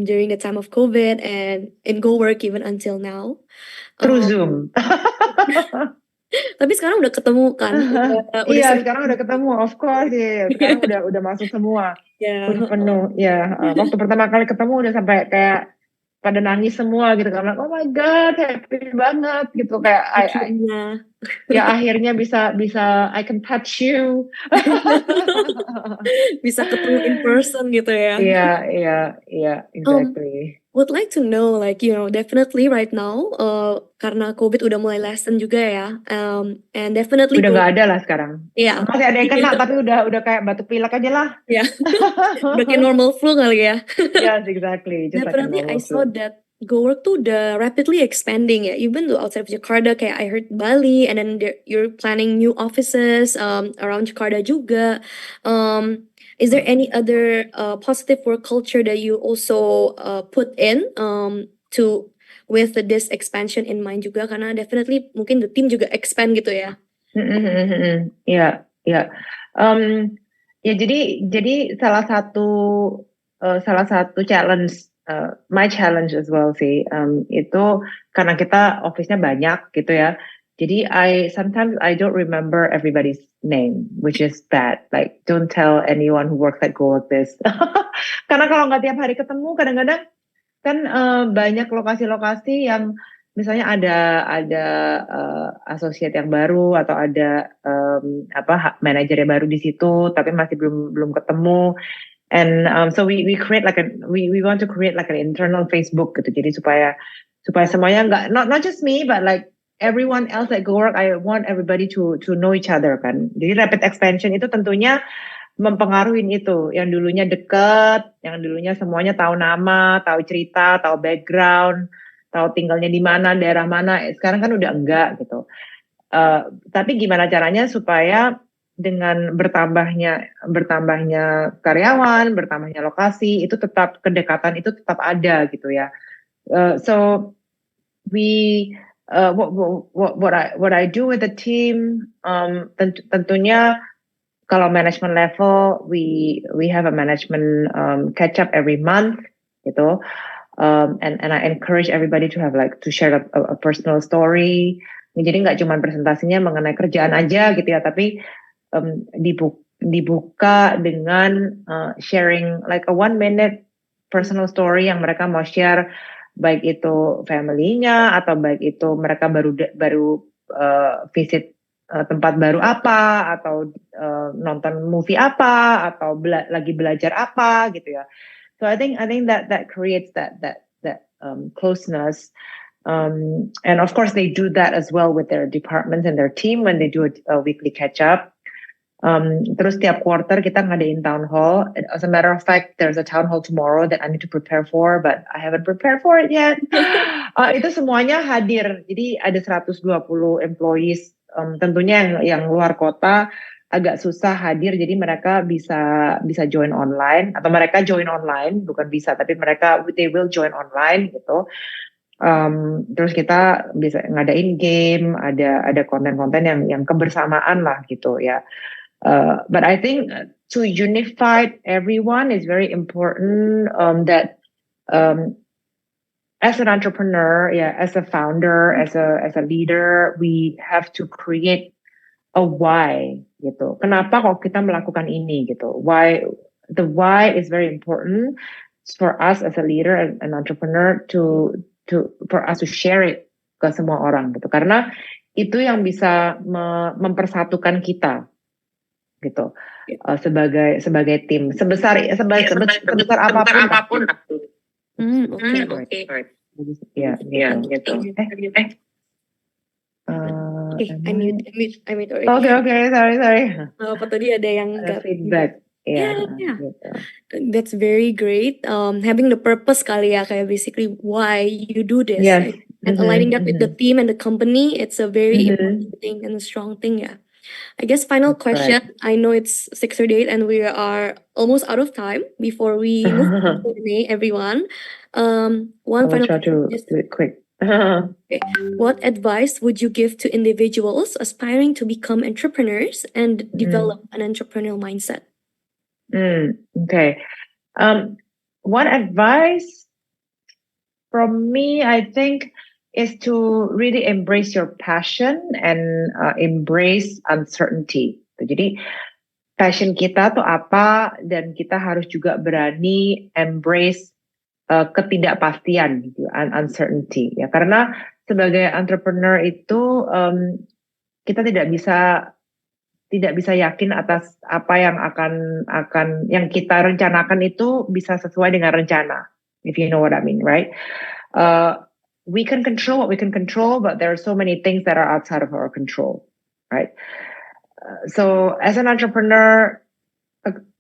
during the time of COVID and in Go Work even until now. Through Um, Zoom. Tapi sekarang udah ketemu kan, udah Iya, sering sekarang udah ketemu, of course. Iya, sekarang udah masuk semua, ya. udah penuh. Ya, waktu pertama kali ketemu udah sampai kayak pada nangis semua gitu karena oh my god happy banget gitu kayak Akhirnya. ya akhirnya bisa I can touch you. Bisa ketemu in person gitu ya. Iya, exactly. Would like to know, like, definitely right now, karena COVID udah mulai lessen juga ya, and definitely Udah nggak ada lah sekarang. Iya. Masih ada yang kena tapi udah kayak batuk pilek aja lah. Ya, udah kayak normal flu kali ya. Yes, exactly. Just Definitely, like a I normal saw flu. that Go Work tuh udah rapidly expanding ya, even though outside of Jakarta, kayak I heard Bali, and then you're planning new offices around Jakarta juga. Is there any other positive work culture that you also put in to with this expansion in mind juga? Karena definitely mungkin the team juga expand gitu ya. Iya. Ya jadi salah satu challenge, my challenge as well sih, itu karena kita office-nya banyak gitu ya. Jadi sometimes I don't remember everybody's name, which is bad. Like don't tell anyone who works at Go Work this. Karena kalau nggak tiap hari ketemu, kadang-kadang kan banyak lokasi-lokasi yang misalnya ada associate yang baru atau ada manajernya baru di situ, tapi masih belum ketemu. And so we create we want to create like an internal Facebook gitu. Jadi supaya semuanya nggak not just me but like everyone else at Go Work, I want everybody to know each other kan. Jadi rapid expansion itu tentunya mempengaruhi itu. Yang dulunya dekat, yang dulunya semuanya tahu nama, tahu cerita, tahu background, tahu tinggalnya di mana, daerah mana. Sekarang kan udah enggak gitu. Tapi gimana caranya supaya dengan bertambahnya karyawan, bertambahnya lokasi, itu tetap kedekatan itu tetap ada gitu ya. So we what I do with the team, tentunya kalau management level we have a management catch up every month gitu, and I encourage everybody to have like to share a personal story. Jadi nggak cuma presentasinya mengenai kerjaan aja gitu ya, tapi dibuka dengan sharing like a 1 minute personal story yang mereka mau share, baik itu family-nya atau baik itu mereka baru visit tempat baru apa atau nonton movie apa atau lagi belajar apa gitu ya. So I think that creates that closeness. And of course they do that as well with their departments and their team when they do a weekly catch up. Terus tiap quarter kita ngadain town hall. As a matter of fact, there's a town hall tomorrow that I need to prepare for, but I haven't prepared for it yet. Itu semuanya hadir. Jadi ada 120 employees. Tentunya yang luar kota agak susah hadir. Jadi mereka bisa join online atau mereka join online, bukan bisa, tapi they will join online gitu. Terus kita bisa ngadain game, ada konten-konten yang kebersamaan lah gitu ya. But I think to unify everyone is very important. That as an entrepreneur, as a founder, as a leader, we have to create a why gitu. Kenapa kok kita melakukan ini gitu? Why? The why is very important for us as a leader and an entrepreneur for us to share it ke semua orang gitu. Karena itu yang bisa mempersatukan kita gitu, sebagai tim sebesar apapun. Okay. Ya gitu. I mute already. Okay, sorry. Apa tadi ada yang Feedback. Iya, Yeah. gitu. That's very great. Having the purpose kali ya, kayak basically why you do this, Yes. right? And aligning that with the team and the company, it's a very Mhm. important thing and a strong thing, yeah. I guess final That's right. question. I know it's 6:38 and we are almost out of time before we move to Q&A, everyone. I One will final try question. to Just do it quick. what advice would you give to individuals aspiring to become entrepreneurs and develop an entrepreneurial mindset? Okay. One advice from me, I think, is to really embrace your passion and embrace uncertainty. Jadi, passion kita tuh apa, dan kita harus juga berani embrace ketidakpastian, gitu, uncertainty. Ya, karena sebagai entrepreneur itu kita tidak bisa yakin atas apa yang akan yang kita rencanakan itu bisa sesuai dengan rencana, if you know what I mean, right? We can control what we can control, but there are so many things that are outside of our control, right? So as an entrepreneur,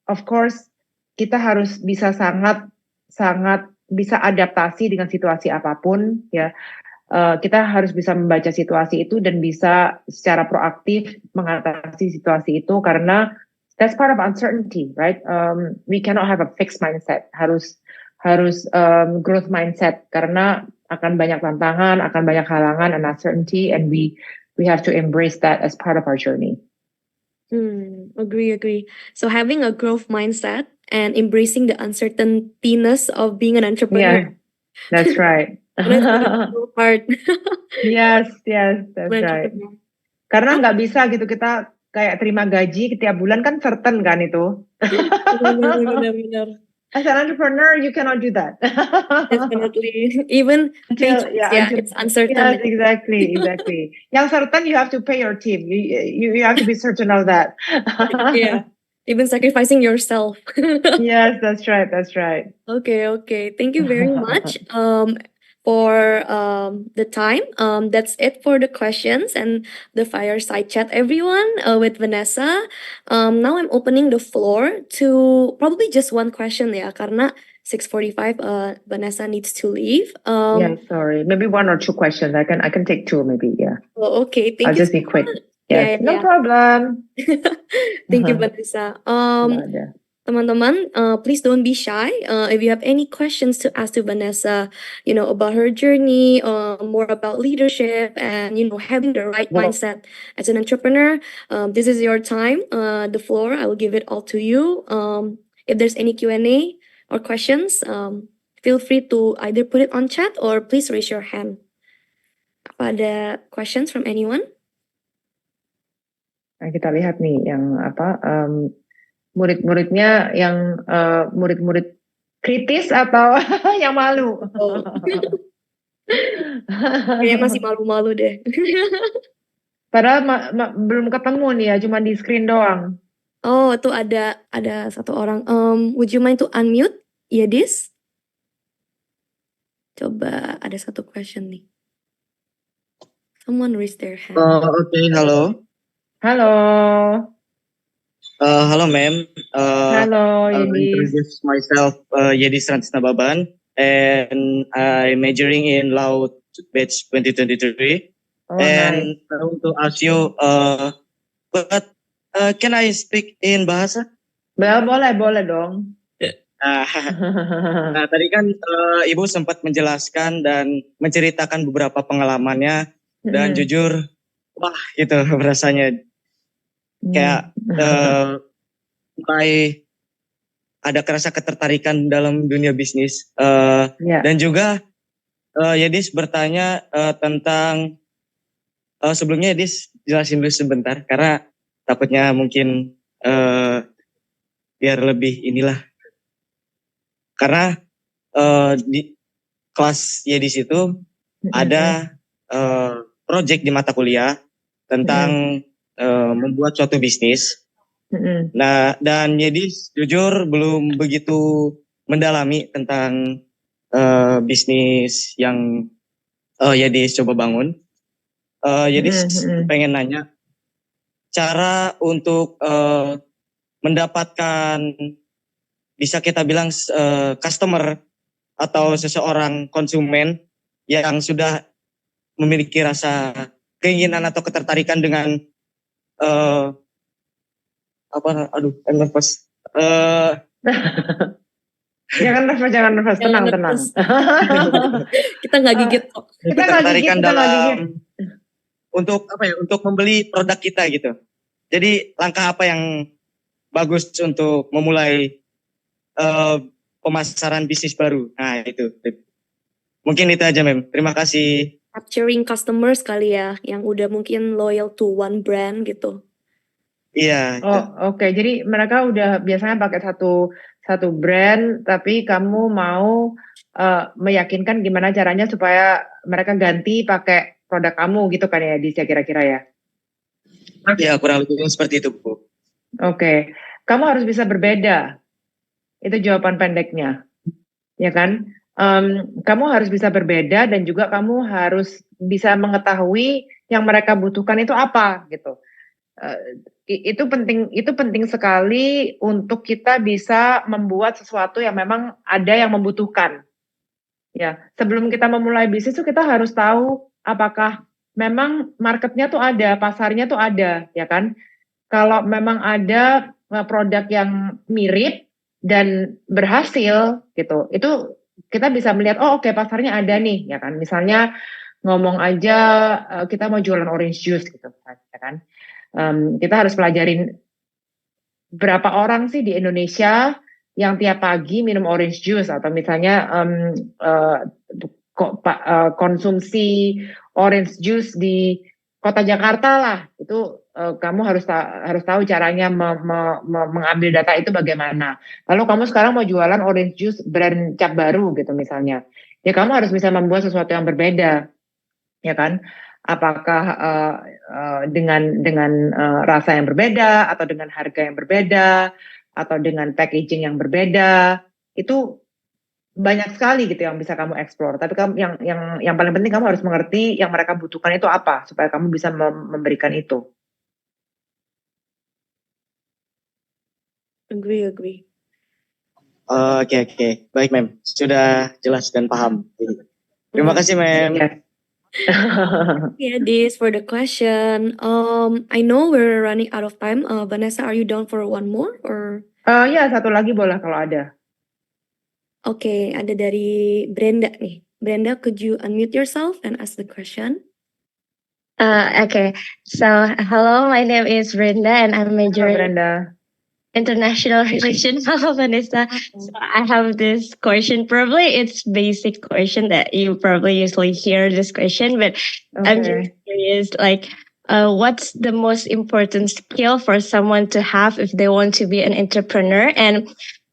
of course, kita harus bisa sangat bisa adaptasi dengan situasi apapun, ya. Kita harus bisa membaca situasi itu dan bisa secara proaktif mengatasi situasi itu, karena that's part of uncertainty, right? We cannot have a fixed mindset. Harus growth mindset, karena akan banyak tantangan, akan banyak halangan and uncertainty, and we have to embrace that as part of our journey. Agree. So having a growth mindset and embracing the uncertaintiness of being an entrepreneur. Yeah, that's right. That's so hard. Yes, that's right. Karena nggak bisa gitu kita kayak terima gaji tiap bulan, kan certain kan itu. Benar. As an entrepreneur, you cannot do that. Definitely. Even Until it's uncertain. Yes, exactly. Yang certain, you have to pay your team. You have to be certain of that. Yeah. Even sacrificing yourself. Yes, that's right. Okay. Thank you very much for the time. That's it for the questions and the fireside chat, everyone, with Vanessa. Now I'm opening the floor to probably just one question, ya, karena 6:45 Vanessa needs to leave. Yeah, sorry. Maybe one or two questions. I can take two, maybe. Yeah. Oh, okay. Thank I'll you just be so quick. much. Yes, Yeah. no problem. Thank you, Vanessa. Nggak ada. Teman-teman, please don't be shy. If you have any questions to ask to Vanessa, about her journey, more about leadership, and having the right mindset as an entrepreneur, this is your time. The floor, I will give it all to you. If there's any Q&A or questions, feel free to either put it on chat or please raise your hand. Apa ada questions from anyone? Nah, kita lihat nih yang murid-muridnya yang murid-murid kritis atau yang malu. Kayaknya masih malu-malu deh. Padahal belum ketemu nih ya, cuma di screen doang. Oh, tuh ada satu orang. Would you mind to unmute, Yadis? Coba ada satu question nih. Someone raise their hand. Okay, hello. Halo. Hello, ma'am. Halo, I Yadis. introduce myself, Yedis Rantisna Baban, and I'm majoring in Law batch 2023. Oh, And nice. I want to ask you, but can I speak in bahasa? Boleh dong. Nah, tadi kan Ibu sempat menjelaskan dan menceritakan beberapa pengalamannya, dan jujur, wah gitu rasanya. Kayak mulai ada kerasa ketertarikan dalam dunia bisnis. Dan juga Yadis bertanya tentang sebelumnya Yadis jelasin dulu sebentar karena takutnya mungkin biar lebih inilah. Karena di kelas Yadis itu ada project di mata kuliah tentang membuat suatu bisnis. Nah, dan Yedis jujur belum begitu mendalami tentang bisnis yang Yedis coba bangun. Yedis pengen nanya cara untuk mendapatkan bisa kita bilang customer atau seseorang konsumen yang sudah memiliki rasa keinginan atau ketertarikan dengan I'm nervous. Jangan nervous, Jangan tenang. Kita nggak gigit kok. Kita nggak gigit, Ketertarikan kita nggak gigit. dalam untuk membeli produk kita gitu. Jadi langkah apa yang bagus untuk memulai pemasaran bisnis baru? Nah itu. Mungkin itu aja, Mem. Terima kasih. Capturing customers kali ya, yang udah mungkin loyal to one brand gitu. Iya. Oh, oke. Jadi mereka udah biasanya pakai satu brand, tapi kamu mau meyakinkan gimana caranya supaya mereka ganti pakai produk kamu gitu kan ya, Dis, kira-kira ya? Ya, kurang lebih seperti itu, Bu. Oke. Kamu harus bisa berbeda. Itu jawaban pendeknya. Ya kan? Kamu harus bisa berbeda dan juga kamu harus bisa mengetahui yang mereka butuhkan itu apa gitu. Itu penting sekali untuk kita bisa membuat sesuatu yang memang ada yang membutuhkan. Ya, sebelum kita memulai bisnis tuh kita harus tahu apakah memang marketnya tuh ada, pasarnya tuh ada, ya kan? Kalau memang ada produk yang mirip dan berhasil gitu, itu kita bisa melihat, oh oke, pasarnya ada nih, ya kan? Misalnya ngomong aja kita mau jualan orange juice gitu, ya kan? Kita harus pelajarin berapa orang sih di Indonesia yang tiap pagi minum orange juice, atau misalnya konsumsi orange juice di kota Jakarta lah. Itu kamu harus tahu caranya mengambil data itu bagaimana. Lalu kamu sekarang mau jualan orange juice brand cap baru gitu misalnya, ya kamu harus bisa membuat sesuatu yang berbeda, ya kan? Apakah dengan rasa yang berbeda, atau dengan harga yang berbeda, atau dengan packaging yang berbeda, itu banyak sekali gitu yang bisa kamu explore. Tapi kamu yang paling penting kamu harus mengerti yang mereka butuhkan itu apa supaya kamu bisa memberikan itu. Agree. Oke. Baik, Mem. Sudah jelas dan paham. Terima kasih, Mem. Yes. Yeah, this for the question. I know we're running out of time. Vanessa, are you down for one more or? Ya, satu lagi boleh kalau ada. Oke, ada dari Brenda nih. Brenda, could you unmute yourself and ask the question? Okay, so hello, my name is Brenda and I'm Halo, majoring Brenda. international relations. Hello, Vanessa. So I have this question. Probably it's basic question that you probably usually hear this question, but I'm just curious, like, what's the most important skill for someone to have if they want to be an entrepreneur? And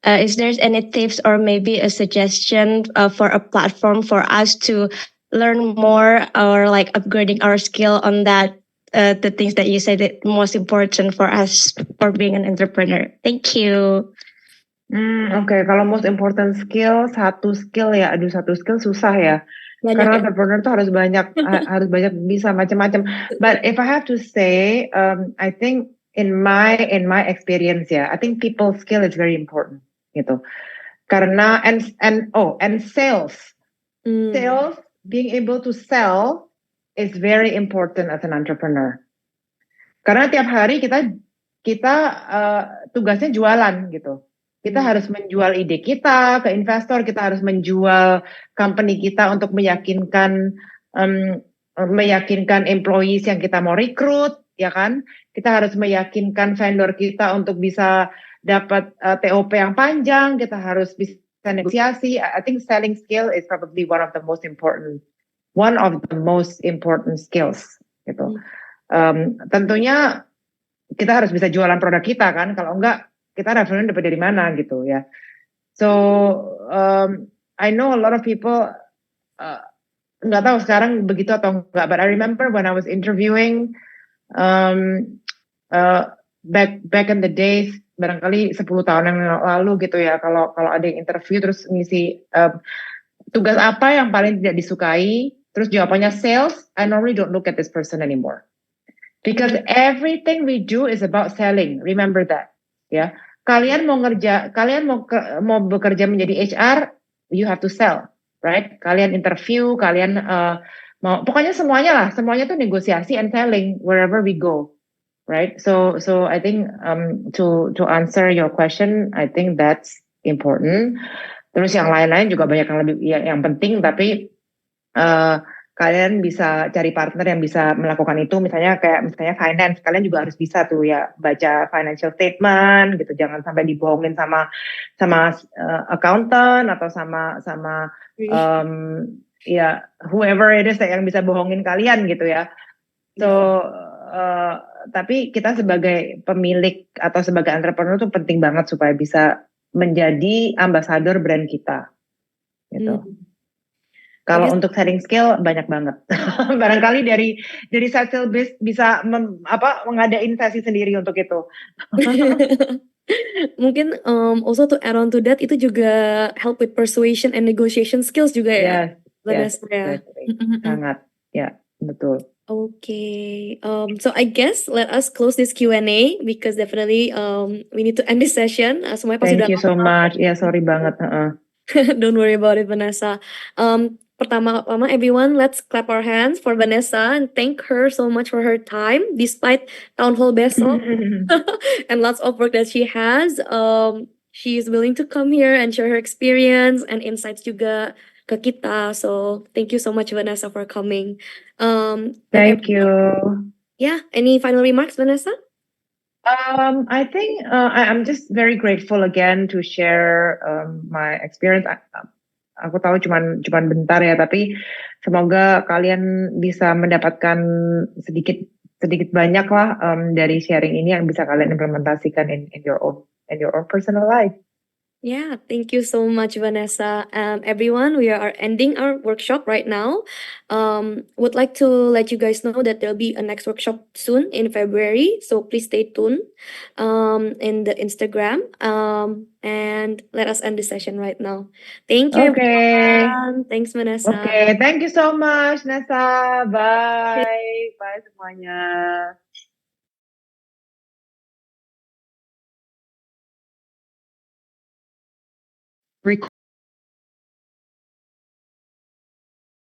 is there any tips or maybe a suggestion for a platform for us to learn more or like upgrading our skill on that? The things that you said that most important for us for being an entrepreneur. Thank you. Oke, kalau most important skill, satu skill susah ya. Banyak Karena ya? entrepreneur tuh harus banyak bisa macam-macam. But if I have to say, I think in my experience ya, I think people skill is very important gitu. Karena and sales, sales, being able to sell is very important as an entrepreneur. Karena tiap hari kita tugasnya jualan gitu. Kita harus menjual ide kita ke investor, kita harus menjual company kita untuk meyakinkan employees yang kita mau rekrut, ya kan? Kita harus meyakinkan vendor kita untuk bisa dapat TOP yang panjang, kita harus bisa negosiasi. I think selling skill is probably one of the most important skills gitu. Tentunya kita harus bisa jualan produk kita kan, kalau enggak kita revenue dapat dari mana gitu ya. So I know a lot of people nggak tahu sekarang begitu atau enggak, but I remember when I was interviewing back in the days, barangkali 10 tahun yang lalu gitu ya, kalau ada yang interview terus ngisi tugas apa yang paling tidak disukai, terus jawabannya sales, I normally don't look at this person anymore. Because everything we do is about selling. Remember that. ya. Kalian mau bekerja menjadi HR, you have to sell, right? Kalian interview, kalian pokoknya semuanya tuh negosiasi and selling wherever we go, right? So I think to answer your question, I think that's important. Terus yang lain-lain juga banyak yang lebih yang penting, tapi kalian bisa cari partner yang bisa melakukan itu, misalnya finance, kalian juga harus bisa tuh ya baca financial statement gitu, jangan sampai dibohongin sama accountant atau sama ya whoever it is yang bisa bohongin kalian gitu ya. So tapi kita sebagai pemilik atau sebagai entrepreneur tuh penting banget supaya bisa menjadi ambasador brand kita gitu. Kalau untuk selling skill banyak banget. Barangkali dari Satchel Biz bisa mengadain sesi sendiri untuk itu. Mungkin also to add on to that, itu juga help with persuasion and negotiation skills juga ya. Yes, ya. sangat. Ya, betul. Okay. So I guess let us close this Q&A because definitely we need to end this session. Semuanya pasti Thank you so much. Ya, sorry banget. Don't worry about it, Vanessa. Pertama-tama, everyone, let's clap our hands for Vanessa and thank her so much for her time despite town hall besok and lots of work that she has. She is willing to come here and share her experience and insights juga ke kita. So thank you so much, Vanessa, for coming. Thank you. Yeah, any final remarks, Vanessa? I think I'm just very grateful again to share my experience. Aku tahu cuman bentar ya, tapi semoga kalian bisa mendapatkan sedikit banyak lah dari sharing ini yang bisa kalian implementasikan in your own personal life. Yeah, thank you so much, Vanessa. Everyone, we are ending our workshop right now. Would like to let you guys know that there'll be a next workshop soon in February, so please stay tuned in the Instagram. And let us end the session right now. Thank you, everyone. Thanks, Vanessa. Okay, thank you so much, Nessa. Bye. Bye semuanya.